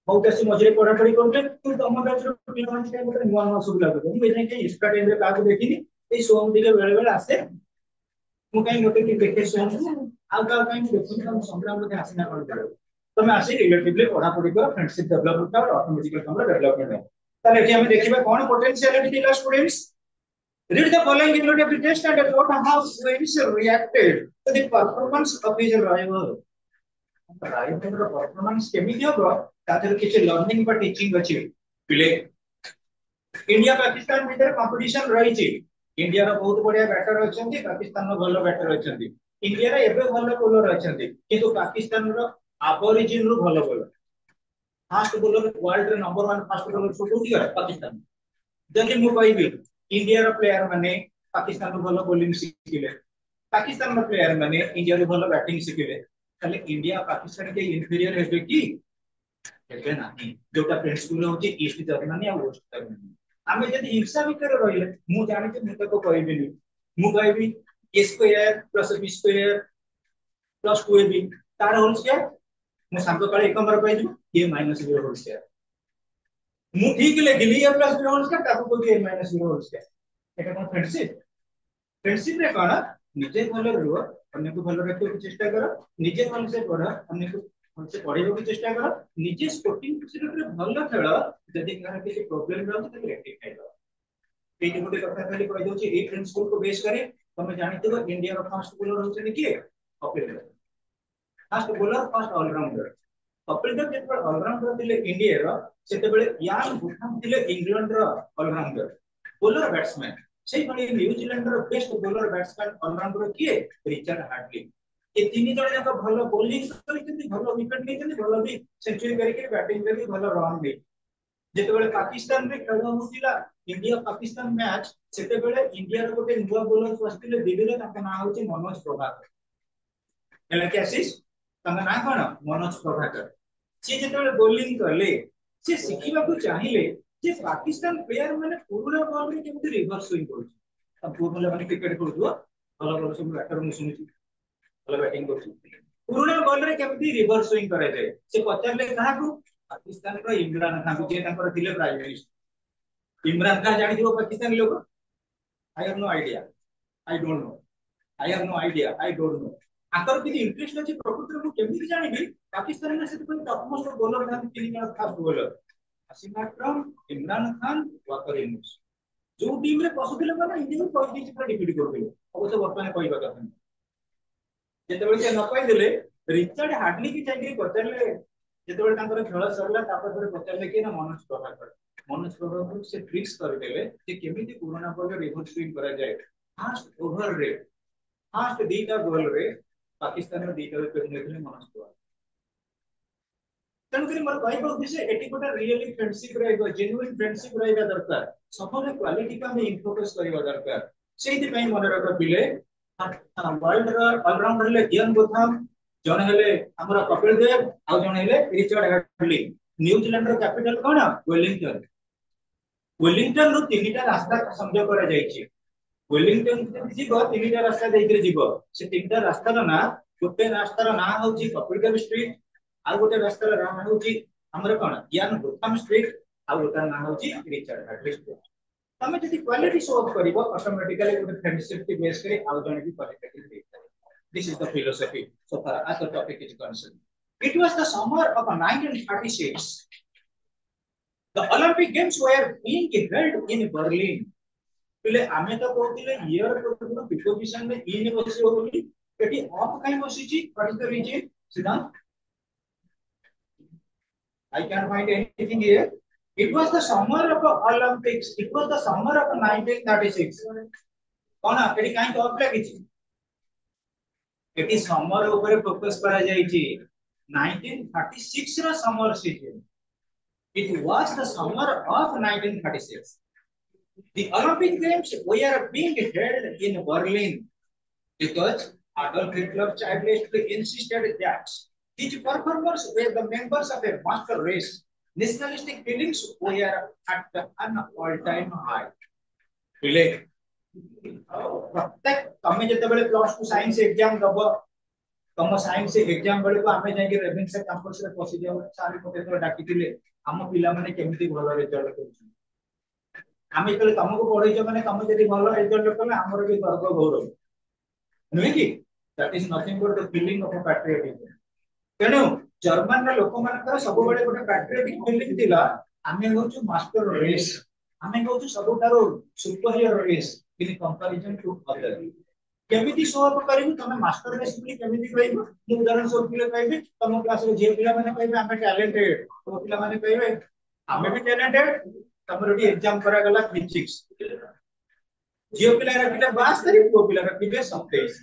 बहुत ऐसी मजरे पढ़ा पढ़ी करते तू तम बैच रो पिला माने के गोटे नुवा नुवा सब लागो मु एने के एक्स्ट्रा टाइम रे काको देखिनी ए सोम दिके बेले बेले आसे मु काई गोटे की देखे सोम आ का काई देखुनी हम संग्राम रे आसीना कोन करो तमे आसी रिलेटिवली पढ़ा पढ़ी कर फ्रेंडशिप डेवलपमेंट और ऑटोमेटिकली हमर डेवलपमेंट है ताले एठी हम देखिबा कोन पोटेंशियलिटी दिला students read the following unit of the test and report on how students reacted to the performance of his rival. Rival रो performance केमिति होबो तादर किछ लर्निंग बा टीचिंग अछि पिले इंडिया पाकिस्तान भीतर कंपटीशन रही छि इंडिया रो बहुत बढ़िया बैटर अछंती पाकिस्तान रो भलो बैटर अछंती इंडिया रे एबे भलो बॉलर अछंती किंतु पाकिस्तान रो एवरेजिन रो भलो बॉलर फास्ट बॉलर वर्ल्ड रे नंबर 1 फास्ट बॉलर कोठी है पाकिस्तान जदि मु कहबी इंडिया रो प्लेयर माने पाकिस्तान रो भलो बॉलिंग सिखिले पाकिस्तान रो प्लेयर माने इंडिया रो भलो बैटिंग सिखिले खाली इंडिया पाकिस्तान के इंफीरियर हेबे की हेबे नाही जोटा प्रिंसिपल होची ईस्ट जर्मनी आ वेस्ट जर्मनी आमे जदि हिंसा भीतर रहिले मु जानि जे मु तो कहबिनी मु कहबी a square plus b square plus 2ab तार होल स्क्वायर मु सांग काले एक नंबर कहि दिबो a minus b whole square मु ठीक लेखिली a plus b whole square ताको कोइ a minus b whole square एटा कोन फ्रेंडशिप रे कोन निजे भलो रहो अन्य को भलो रखियो चेष्टा करो निजे मन से पढ़ अन्य को मन से पढ़ियो की चेष्टा करो निजे स्पोर्टिंग फैसिलिटी रे भलो खेल जदि कहां के प्रॉब्लम रहत त रेक्टिफाई करो एटी गोटे कथा खाली कहि दोछि ए प्रिंसिपल को बेस करे तमे जानितो इंडिया रो फास्ट बॉलर होछन कि Kapil Dev fast bowler fast allrounder Kapil Dev जेत ऑलराउंडर दिले इंडिया रो सेते बेले यान बुखाम दिले इंग्लैंड रो ऑलराउंडर बॉलर बैट्समैन सेही भली न्यूजीलैंड रो बेस्ट बॉलर बैट्समैन ऑलराउंडर किए रिचर्ड हार्डली ए तीन जण जाक भलो बॉलिंग करिसेंती भलो विकेट लेसेंती भलो भी सेंचुरी करके बैटिंग करके भलो रन दे जेते बेले पाकिस्तान रे खेल होतिला इंडिया पाकिस्तान मैच सेते बेले इंडिया रो गोटे नुवा बॉलर वस्तिले दिल्ली रे ताका नाम होची मनोज प्रभाकर एला कैसिस ताका नाम कोन मनोज प्रभाकर से जेते बेले बॉलिंग करले से सिखिबा को चाहिए जे पाकिस्तान प्लेयर माने पुरुना बॉल रे केमति रिवर्स स्विंग करूची अब पुरुना माने क्रिकेट करूथो भलो भलो सब बैटर मु सुनिची भलो बैटिंग करूची पुरुना बॉल रे केमति रिवर्स स्विंग करे जाय से पचारले कहा को पाकिस्तान रो इमरान खान जे तांकर दिले प्राइम मिनिस्टर इमरान खान जानि दिबो पाकिस्तान लोग I have no idea I don't know I have no idea I don't know आकर कि इंटरेस्ट अछि प्रकृति मु केमति जानिबी पाकिस्तान में से कोई टॉप मोस्ट बॉलर था तीन जण फास्ट बॉलर असीम अकरम इमरान खान वाकर यूनुस जो टीम रे पसुदिले माने इंडिया को कोई किछि पर डिफीट करबे अवश्य वर्तमान कहबा कथा जेते बेले से न कहि देले रिचर्ड हार्डली की चाहिए पचरले ଯେତେବେଳେ ତାଙ୍କର ଖେଳ ସରିଲା ତାପରେ ପଚାରିଲେ କି ନା ମନୋଜ ପ୍ରଭାକର ସେ ଫିକ୍ସ କରିଦେଲେ ଯେ କେମିତି ପୁରୁଣା ବଲ୍ ରିଭର୍ସ ସୁଇଙ୍ଗ କରାଯାଏ। ଫାର୍ଷ୍ଟ ଓଭର ରେ ଫାର୍ଷ୍ଟ ଦିଟା ବଲ୍ ରେ ପାକିସ୍ତାନର ଦିଟା ୱିକେଟ ନେଇଥିଲେ ମନୋଜ ପ୍ରଭାକର। ତେଣୁକରି ମୋର କହିବା ଉଦ୍ଦେଶ୍ୟ ଏଠି ଗୋଟେ ରିଏଲି ଫ୍ରେଣ୍ଡସିପ ରହିବ, ଜେନ୍ୟୁଇନ ଫ୍ରେଣ୍ଡସିପ ରହିବା ଦରକାର। ସବୁବେଳେ କ୍ୱାଲିଟିକୁ ଆମେ ଇନଫୋକସ କରିବା ଦରକାର। ସେଇଥିପାଇଁ ମନେ ରଖ ପିଲେ ୱାର୍ଲଡର ଅଲରାଉଣ୍ଡର ହେଲେ ଇୟନ ବୋଥାମ, ଜଣେ ହେଲେ ଆମର କପିଲ ଦେବ, ଆଉ ଜଣେ ହେଲେ ରିଚର୍ଡ ହ୍ୟାଡଲି। ନ୍ୟୁଜିଲାଣ୍ଡର କ୍ୟାପିଟାଲ କଣ? ୱେଲିଂଟନ। ୱେଲିଂଟନ ରୁ ତିନିଟା ରାସ୍ତା ସଂଯୋଗ କରାଯାଇଛି। ୱେଲିଂଟନ ଯଦି ଯିବ ତିନିଟା ରାସ୍ତା ଦେଇକି ଯିବ। ସେ ତିନିଟା ରାସ୍ତାର ନାଁ, ଗୋଟେ ରାସ୍ତାର ନାଁ ହଉଛି କପିଲ ଦେବ ଷ୍ଟ୍ରିଟ, ଆଉ ଗୋଟେ ରାସ୍ତାର ନାଁ ହଉଛି ଆମର କଣ ଇୟାନ ବୋଥାମ ଷ୍ଟ୍ରିଟ, ଆଉ ଗୋଟେ ନାଁ ହଉଛି ରିଚର୍ଡ ହ୍ୟାଡଲି ଷ୍ଟ୍ରିଟ। ତମେ ଯଦି କ୍ୱାଲିଟି ଶୋ ଅଫ୍ କରିବ ଅଟୋମେଟିକାଲି ଗୋଟେ ଫ୍ରେଣ୍ଡସିପ ଟି ବେସ୍ କରି ଆଉ ଜଣେ ବି କ୍ୱାଲିଟି ଦେଇପାରିବ। This is the philosophy so far as the topic is concerned. It was the summer of 1936. The Olympic Games were being held in Berlin. पहले आमे तो कहतिले ईयर को प्रिपोजिशन में इन बसियो बोली एटी ऑफ काई बसिची व्हाट इज द रीजन सिद्धांत? I can't find anything here. It was the summer of Olympics. It was the summer of 1936. कोना eighty काई ऑफ लागिची? एटी समर ऊपर फोकस करा जाईची 1936 रा summer season. It was the summer of 1936. The Olympic Games were being held in Berlin because Adolf Hitler childishly insisted that his performers were the members of a master race. Nationalistic feelings were at an all-time high. प्रत्येक तमे जेतेबेले plus 2 science exam दबो तम science exam बेले को आमे जाके Ravenshaw campus रे पसी जाऊ सारी कोते तो डाकितिले हम पिला माने केमिति भलो रिजल्ट करछु आमे तले तमको पढै छ माने तमे जदी भलो रिजल्ट करले हमर भी गर्व गौरव नुहे कि that is nothing but the feeling of a patriotism तेनु जर्मन रे लोक मानकर सब बेले गोटे पैट्रियटिक फीलिंग दिला आमे होछु मास्टर रेस आमे होछु सबटारो superior race in comparison to other केमिति शो अप करिवु तमे मास्टर रेस বুলি केमिति कहबो मु उदाहरण सब पिले कहबे तम क्लास रे जे पिला माने कहबे आमे टैलेंटेड तो पिला माने कहबे आमे भी टैलेंटेड तमरो भी एग्जाम करा गला फिजिक्स जे पिला रखिले 22 को पिला रखिले 27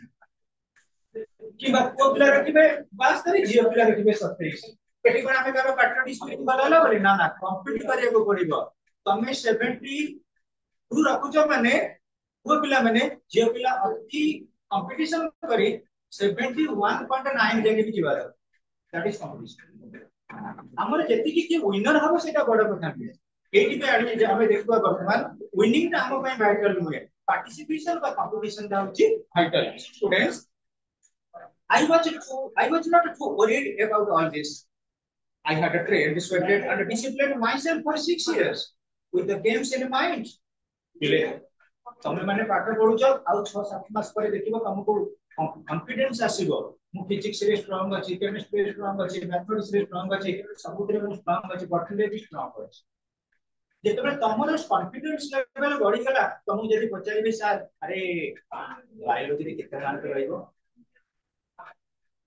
कि बात को पिला रखिबे 22 जे पिला रखिबे 27 केटी कोन आमे करो पैट्रियटिक स्पिरिट बदला बोली ना ना कॉम्पिट करियो पड़िबो तमे 70 तू रखुचो माने वो पिला माने जे पिला अति कंपटीशन करी 71.9 जाके भी जीवार दैट इज कंपटीशन हमर जति कि विनर हबो सेटा बड़ कथा नहीं एटी पे आडी जे हमें देखबा वर्तमान विनिंग ता हम पय वाइटल नुए पार्टिसिपेशन का कंपटीशन दा होची vital students I was not too worried about all this. I had trained, sweated and disciplined myself for 6 years with the games in mind. पिले तमे माने पाठ पढुछ आ 6-7 मास पर देखिबो तुमको कॉन्फिडेंस आसीबो मु फिजिक्स रे स्ट्रांग अछि केमिस्ट्री रे स्ट्रांग अछि मैथमेटिक्स रे स्ट्रांग अछि सबुतरे मु स्ट्रांग अछि बॉटनी रे भी स्ट्रांग अछि जेतबे तमरो कॉन्फिडेंस लेवल बढ़ी गला तुम जदी पचाइबे सर अरे बायोलॉजी रे केते मार्क रहइबो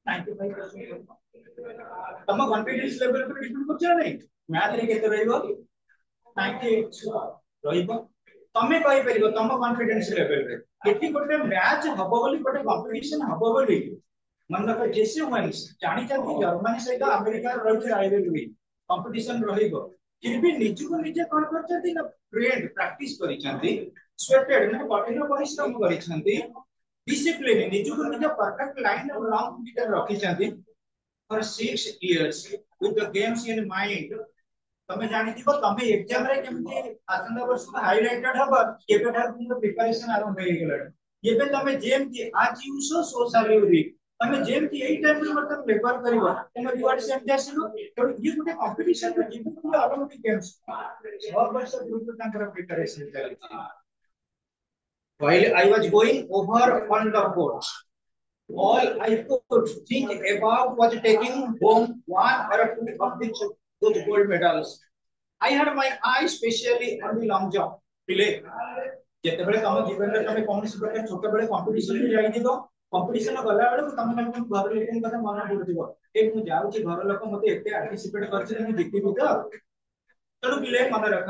95% तम कॉन्फिडेंस लेवल पर डिपेंड करछ नै मैथ रे केते रहइबो 98 रहइबो तमे कहि परिबो तम कॉन्फिडेंस लेवल रे एठी गोटे मैच हबो बोली गोटे कंपटीशन हबो बोली मन रख जेसे वंस जानि जानि जर्मनी सहित अमेरिका रहउछ राइवलरी कंपटीशन रहिबो फिर भी निजु को निजे कोन करछथि ना ट्रेन प्रैक्टिस करिसथि स्वेटेड ना कठिन परिश्रम करिसथि डिसिप्लिन निजु को निजे परफेक्ट लाइन और लॉन्ग मीटर रखिसथि for 6 years with the games in mind तमे जानि दिबो तमे एग्जाम रे केमति आसंदा वर्ष हाइलाइटेड हबो केबेठार तुम प्रिपरेशन आरंभ होई गेला एबे तमे जेम कि आज यूज सो सैलरी तमे जेम कि एई टाइम रे मतलब पेपर करिवो तमे रिवार्ड सेम जासिनो तो ये गुटे कंपटीशन रे जीवन को ओलंपिक गेम्स और वर्ष ग्रुप तांकर प्रिपरेशन चली while I was going over on the court all I could think about was taking home one or two of those gold medals. I had my eye specially on the long jump. पिले जेते बेले तम जीवन रे तमे कोनसी प्रकार छोटे बेले कंपटीशन रे जाई दिबो कंपटीशन गला बेलू तुम घर लोक कथा मन पड़ो ए मु जाऊँ घर लोक मत एत आंटीसिपेट कर जीतबी तो तेणु पिले मन रख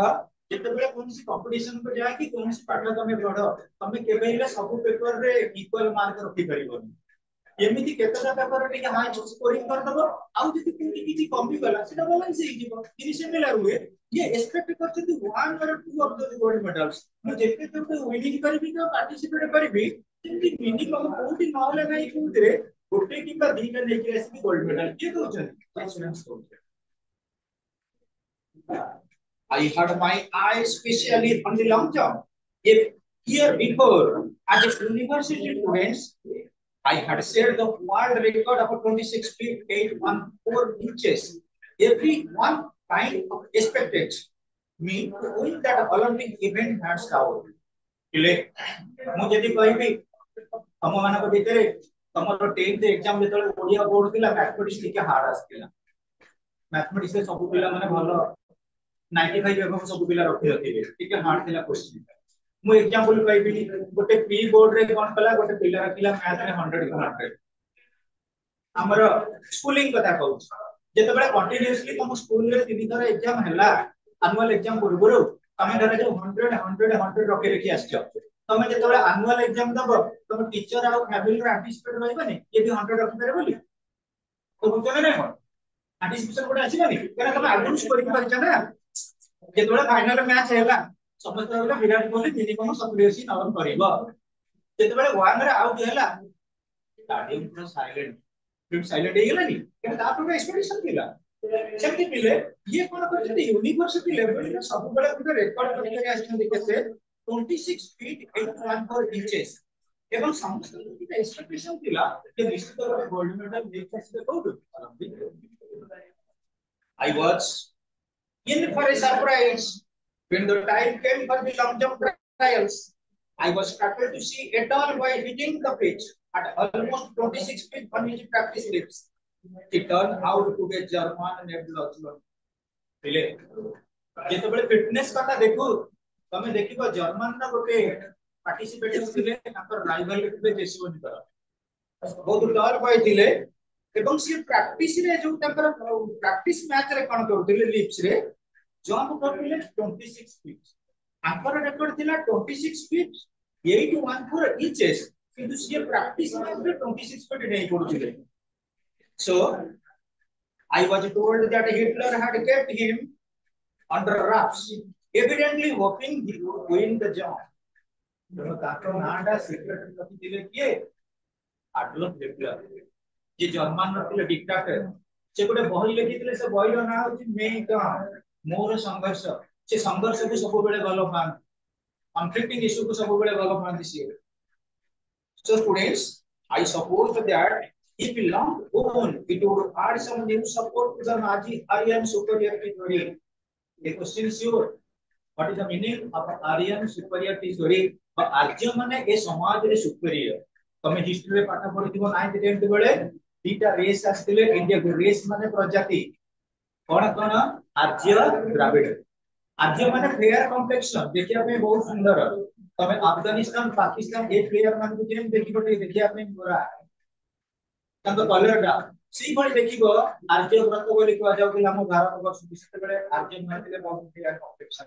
जिते कौन कंपटीशन को जाकि कौन पाठ तुम पढ़ तुम के सब पेपर रे इक्वल मार्क रखी पारबनी एमती केतटा पेपर टिके हाई स्कोरिंग करदब आउ जदि कोठी किछि कमी गला सेटा बैलेंस हे जिवो इन सिमिलर हुए ये एक्सपेक्ट करछथि वन और two of the gold medals मु जेते तो विनिंग करबी तो पार्टिसिपेट करबी जेमति मिनिमम कोठी नहले नै कोठरे गोटे किबा दीटा लेके आसी गोल्ड मेडल के दोछन स्टूडेंट्स को I had my eye especially on the long jump. A year before, as a university student, I had set the world record of 26 feet 814 inches. Everyone kind of expected me to win that Olympic event hands down. Ile, mu jedi kahibi, tamo manako bhitere, tamaro 10th exam jetale odia board thila mathematics ଟିକେ hard ଆସିଥିଲା. Mathematics रे सब पिला माने भलो 95 above सब पिला रखि रखिबे ठीक है हार्ड थिला क्वेश्चन मु एग्जांपल कहबी गोटे प्री बोर्ड रे कोन कला गोटे पिला रखिला मैथ रे 100 को 100 हमर स्कूलिंग कथा कहू जेते बेले कंटीन्यूअसली तुम स्कूल रे तीन थर एग्जाम हला एनुअल एग्जाम पूर्वरो तमे धरे जो 100 100 100 रखि रखि आछो तमे जेते बेले एनुअल एग्जाम दबो तुम टीचर आ फैमिली रे एंटीसिपेट रहइबनी ये भी 100 रखि पारे बोली तो बुझले नै कोन एंटीसिपेशन कोड आसीबनी केना तमे आगुन स्कोरिंग करछ ना जेतबेला फाइनल मैच हैला समस्त रहला विराट कोहली मिनिमम 87 रन करिवो जेतबेला वन रे आउट हैला स्टाडियम पूरा साइलेंट फिर साइलेंट हे गेलानी के तापर एक्सपेक्टेशन थिला सेमति मिले ये कोन करछथि यूनिवर्सिटी लेवल रे सब बेला गुटे रेकॉर्ड करके आछथि केते 26 फीट 814 इंचेस एवं समस्त एक्सपेक्टेशन थिला के निश्चित भाबे गोल्ड मेडल लेके आछते कोड I was in for a surprise when the time came for the long jump trials. I was startled to see a tall boy hitting the pitch at almost 26 feet on his practice lips. It turned out to be German named Lachlan. Pile जेतबेले fitness कथा देखु तमे देखिबो German ना गोटे participate थिले ताकर rival रे जेसीबनी कर बहुत टॉल बॉय थिले एवं सी प्रैक्टिस रे जो ताकर प्रैक्टिस मैच रे कोन करथिले लिप्स रे जंप करथिले 26 फीट आंकर रेकॉर्ड थिला 26 फीट 814 इंचेस किंतु सी प्रैक्टिस मैच रे 26 फीट नै करथिले सो I was told that Hitler had kept him under wraps evidently hoping he would win the jump तो ताको नाडा सीक्रेट रखिथिले किए एडल्फ हिटलर जे जर्मन रखिले डिक्टेटर से गोटे बही लिखिथिले से बही रो ना होची मे का मोर संघर्ष से संघर्ष को सब बेले भलो मान कॉन्फ्लिक्टिंग इश्यू को सब बेले भलो मान दिसी so students I suppose that if we long on it would add some new support to the Nazi Aryan superiority theory. The question is your what is the meaning of Aryan superiority theory? आर्य माने ए समाज रे superior तमे history रे पाठ पढिथिबो 9th 10th बेले दीटा race आस्तिले India को race माने प्रजाति कोन कोन आर्य द्राविड़ आर्य माने फेयर कॉम्प्लेक्शन देखिया पे बहुत सुंदर तमे अफगानिस्तान पाकिस्तान ए प्लेयर मान को जेम देखिबो देखिया पे गोरा तंग कलर का सी भଳି देखिबो आर्य व्रत बोली कहवा जाउतिला हम भारत वर्ष बिसेत बेले आर्य माने बहुत फेयर कॉम्प्लेक्शन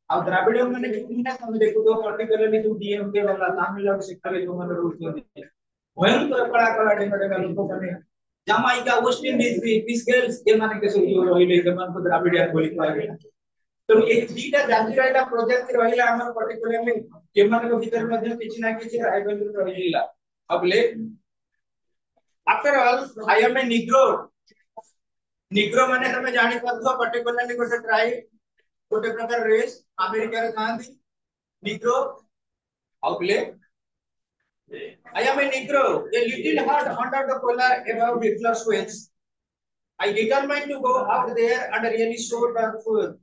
आ द्राविड़ माने किना तमे देखो तो पर्टिकुलरली जो डीएमके वाला तमिलनाडु सेक्टर रे जो माने रहउछथि भयंकर कला कला डेंगा लोक माने जामाइका वेस्ट इंडीज पीस गर्ल्स के माने के जो रहिले के मान को द्राविडियन बोली कहबे तो एक दीटा जाति रहला प्रोजेक्ट रहिला हमर पर्टिकुलरली के माने को भीतर मध्ये किछि ना किछि राइवल रहिला अबले after all I am a Negro माने तमे जानि परथो पर्टिकुलरली गोटे ट्राइब गोटे प्रकार रेस अमेरिका रे थांती निग्रो अबले I am a Negro, a little hard under the collar above Hitler's wings. I determined to go out there and really show the food.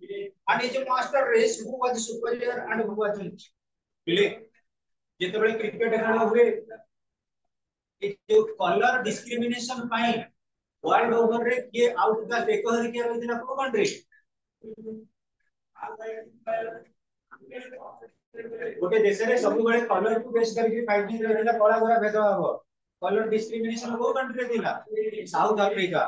And is a master race who was superior and who wasn't. Bile, जितने बड़े cricket खेल हुए, एक जो colour discrimination पाई, world over रे ये out का देखो हर क्या इतना प्रूवन रे. गोटे देश रे सब बेले कलर को बेस करके फाइटिंग रहला कला गोरा भेदभाव कलर डिस्क्रिमिनेशन को कंट्री रे थिला साउथ अफ्रीका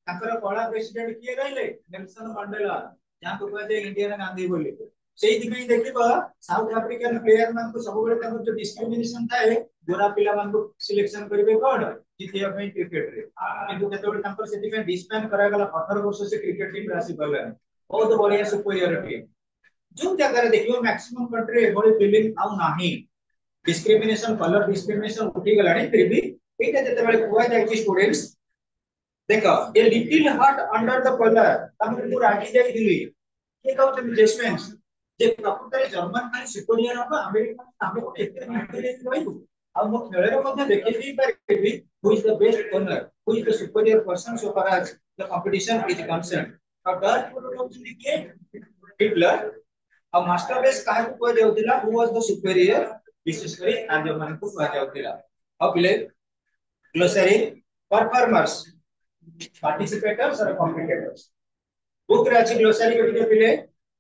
ताकर कला प्रेसिडेंट किए रहले नेल्सन मंडेला जहां को कहते इंडियन गांधी बोली सेही दिमे देखिबा साउथ अफ्रीकन प्लेयर मान को सब बेले ताकर जो डिस्क्रिमिनेशन थाए गोरा पिला मान को सिलेक्शन करबे कोन जितिया पे क्रिकेट रे किंतु केतोल ताकर सेति पे डिस्बैन करा गला 18 वर्ष से क्रिकेट टीम रासी पले बहुत बढ़िया सुपीरियर जो जगह देखियो मैक्सिमम कंट्री एभली फीलिंग आउ नाही डिस्क्रिमिनेशन कलर डिस्क्रिमिनेशन उठी गलानी फिर भी एटा जते बेले कुआ जाय कि स्टूडेंट्स देखो a little heart under the colour हम को रागी जाय दिली के कहउछ जजमेंट्स जे प्रकृତରେ जर्मन खाली सुपीरियर हो अमेरिका हम को एते इंटेलिजेंट रहिबु आ मो खेଳରେ ମଧ୍ୟ ଦେଖେଇ ଦେଇ ପାରିବି who is the best owner who is the superior person so far as the competition is concerned और डर को होउछि के हिटलर और मास्टर बेस काहे को कह जाउतिला हु वाज द सुपीरियर विशेष करी आर्य मान को कह जाउतिला अब बिले ग्लोसरी परफॉर्मर्स पार्टिसिपेटर्स और कॉम्पिटिटर्स बुक राची ग्लोसरी को टिके बिले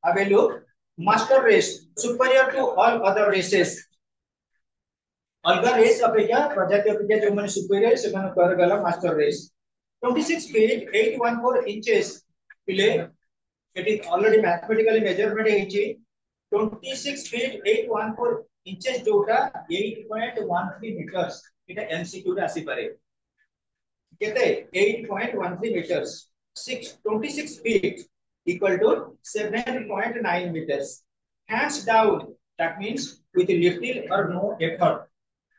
अबे लोग master race superior to all other races अलगा रेस अपेक्षा प्रजाति अपेक्षा जो माने सुपीरियर से माने कर गला मास्टर रेस 26 feet 814 inches बिले it is already mathematically measurement ହେଇଛି 26 feet 814 inches जोटा 8.13 meters एटा एमसीक्यू रे आसी पारे केते 8.13 meters 26 feet equal to 7.9 meters hands down that means with little or no effort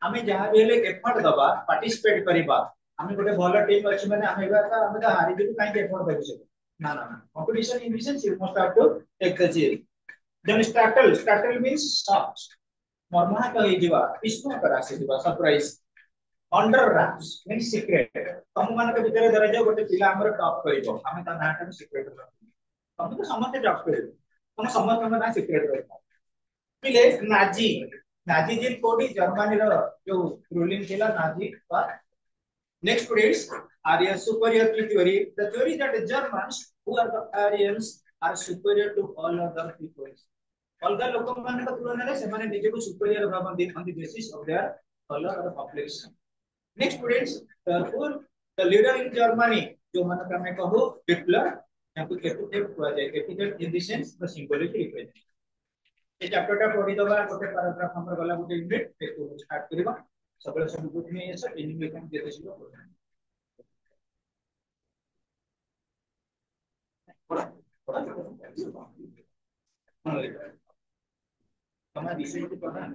हमें जहां भी ले एफर्ट दबा पार्टिसिपेट करबा हमें गोटे भलो टीम अछि माने हमें तो हारि दिलु काई एफर्ट देबे ना ना ना competition in vision you must have to take the cheer then startle means stop मरमहा कहि दिबा विष्णु करा से दिबा surprise under raps means secret तुम मान के भीतर धरा जाओ गोटे पिला हमर टॉप करिवो हमें ता नाटा सीक्रेट रखो तुम तो समस्त टॉप करिवो तुम समस्त ना सीक्रेट रखो पिले नाजी नाजी जिन कोडी जर्मनी रो जो रूलिंग थिला नाजी पर next students Aryan superiority theory the theory that the Germans who are the Aryans are superior to all other peoples अलगा लोक मान का तुलना रे से माने निजे को superior भाबंती on the basis of their color or complexion next students therefore the leader in Germany जो मान का मैं कहूं हिटलर या को कैपिटल हुआ जाए capital in the sense the symbolic represent a chapter टा पढी दबा गोटे पैराग्राफ हमर गला गोटे यूनिट देखो स्टार्ट करबा सबले सब बुक में ये सब एनिमेशन देते छिलो हमारा विषय को पढ़ा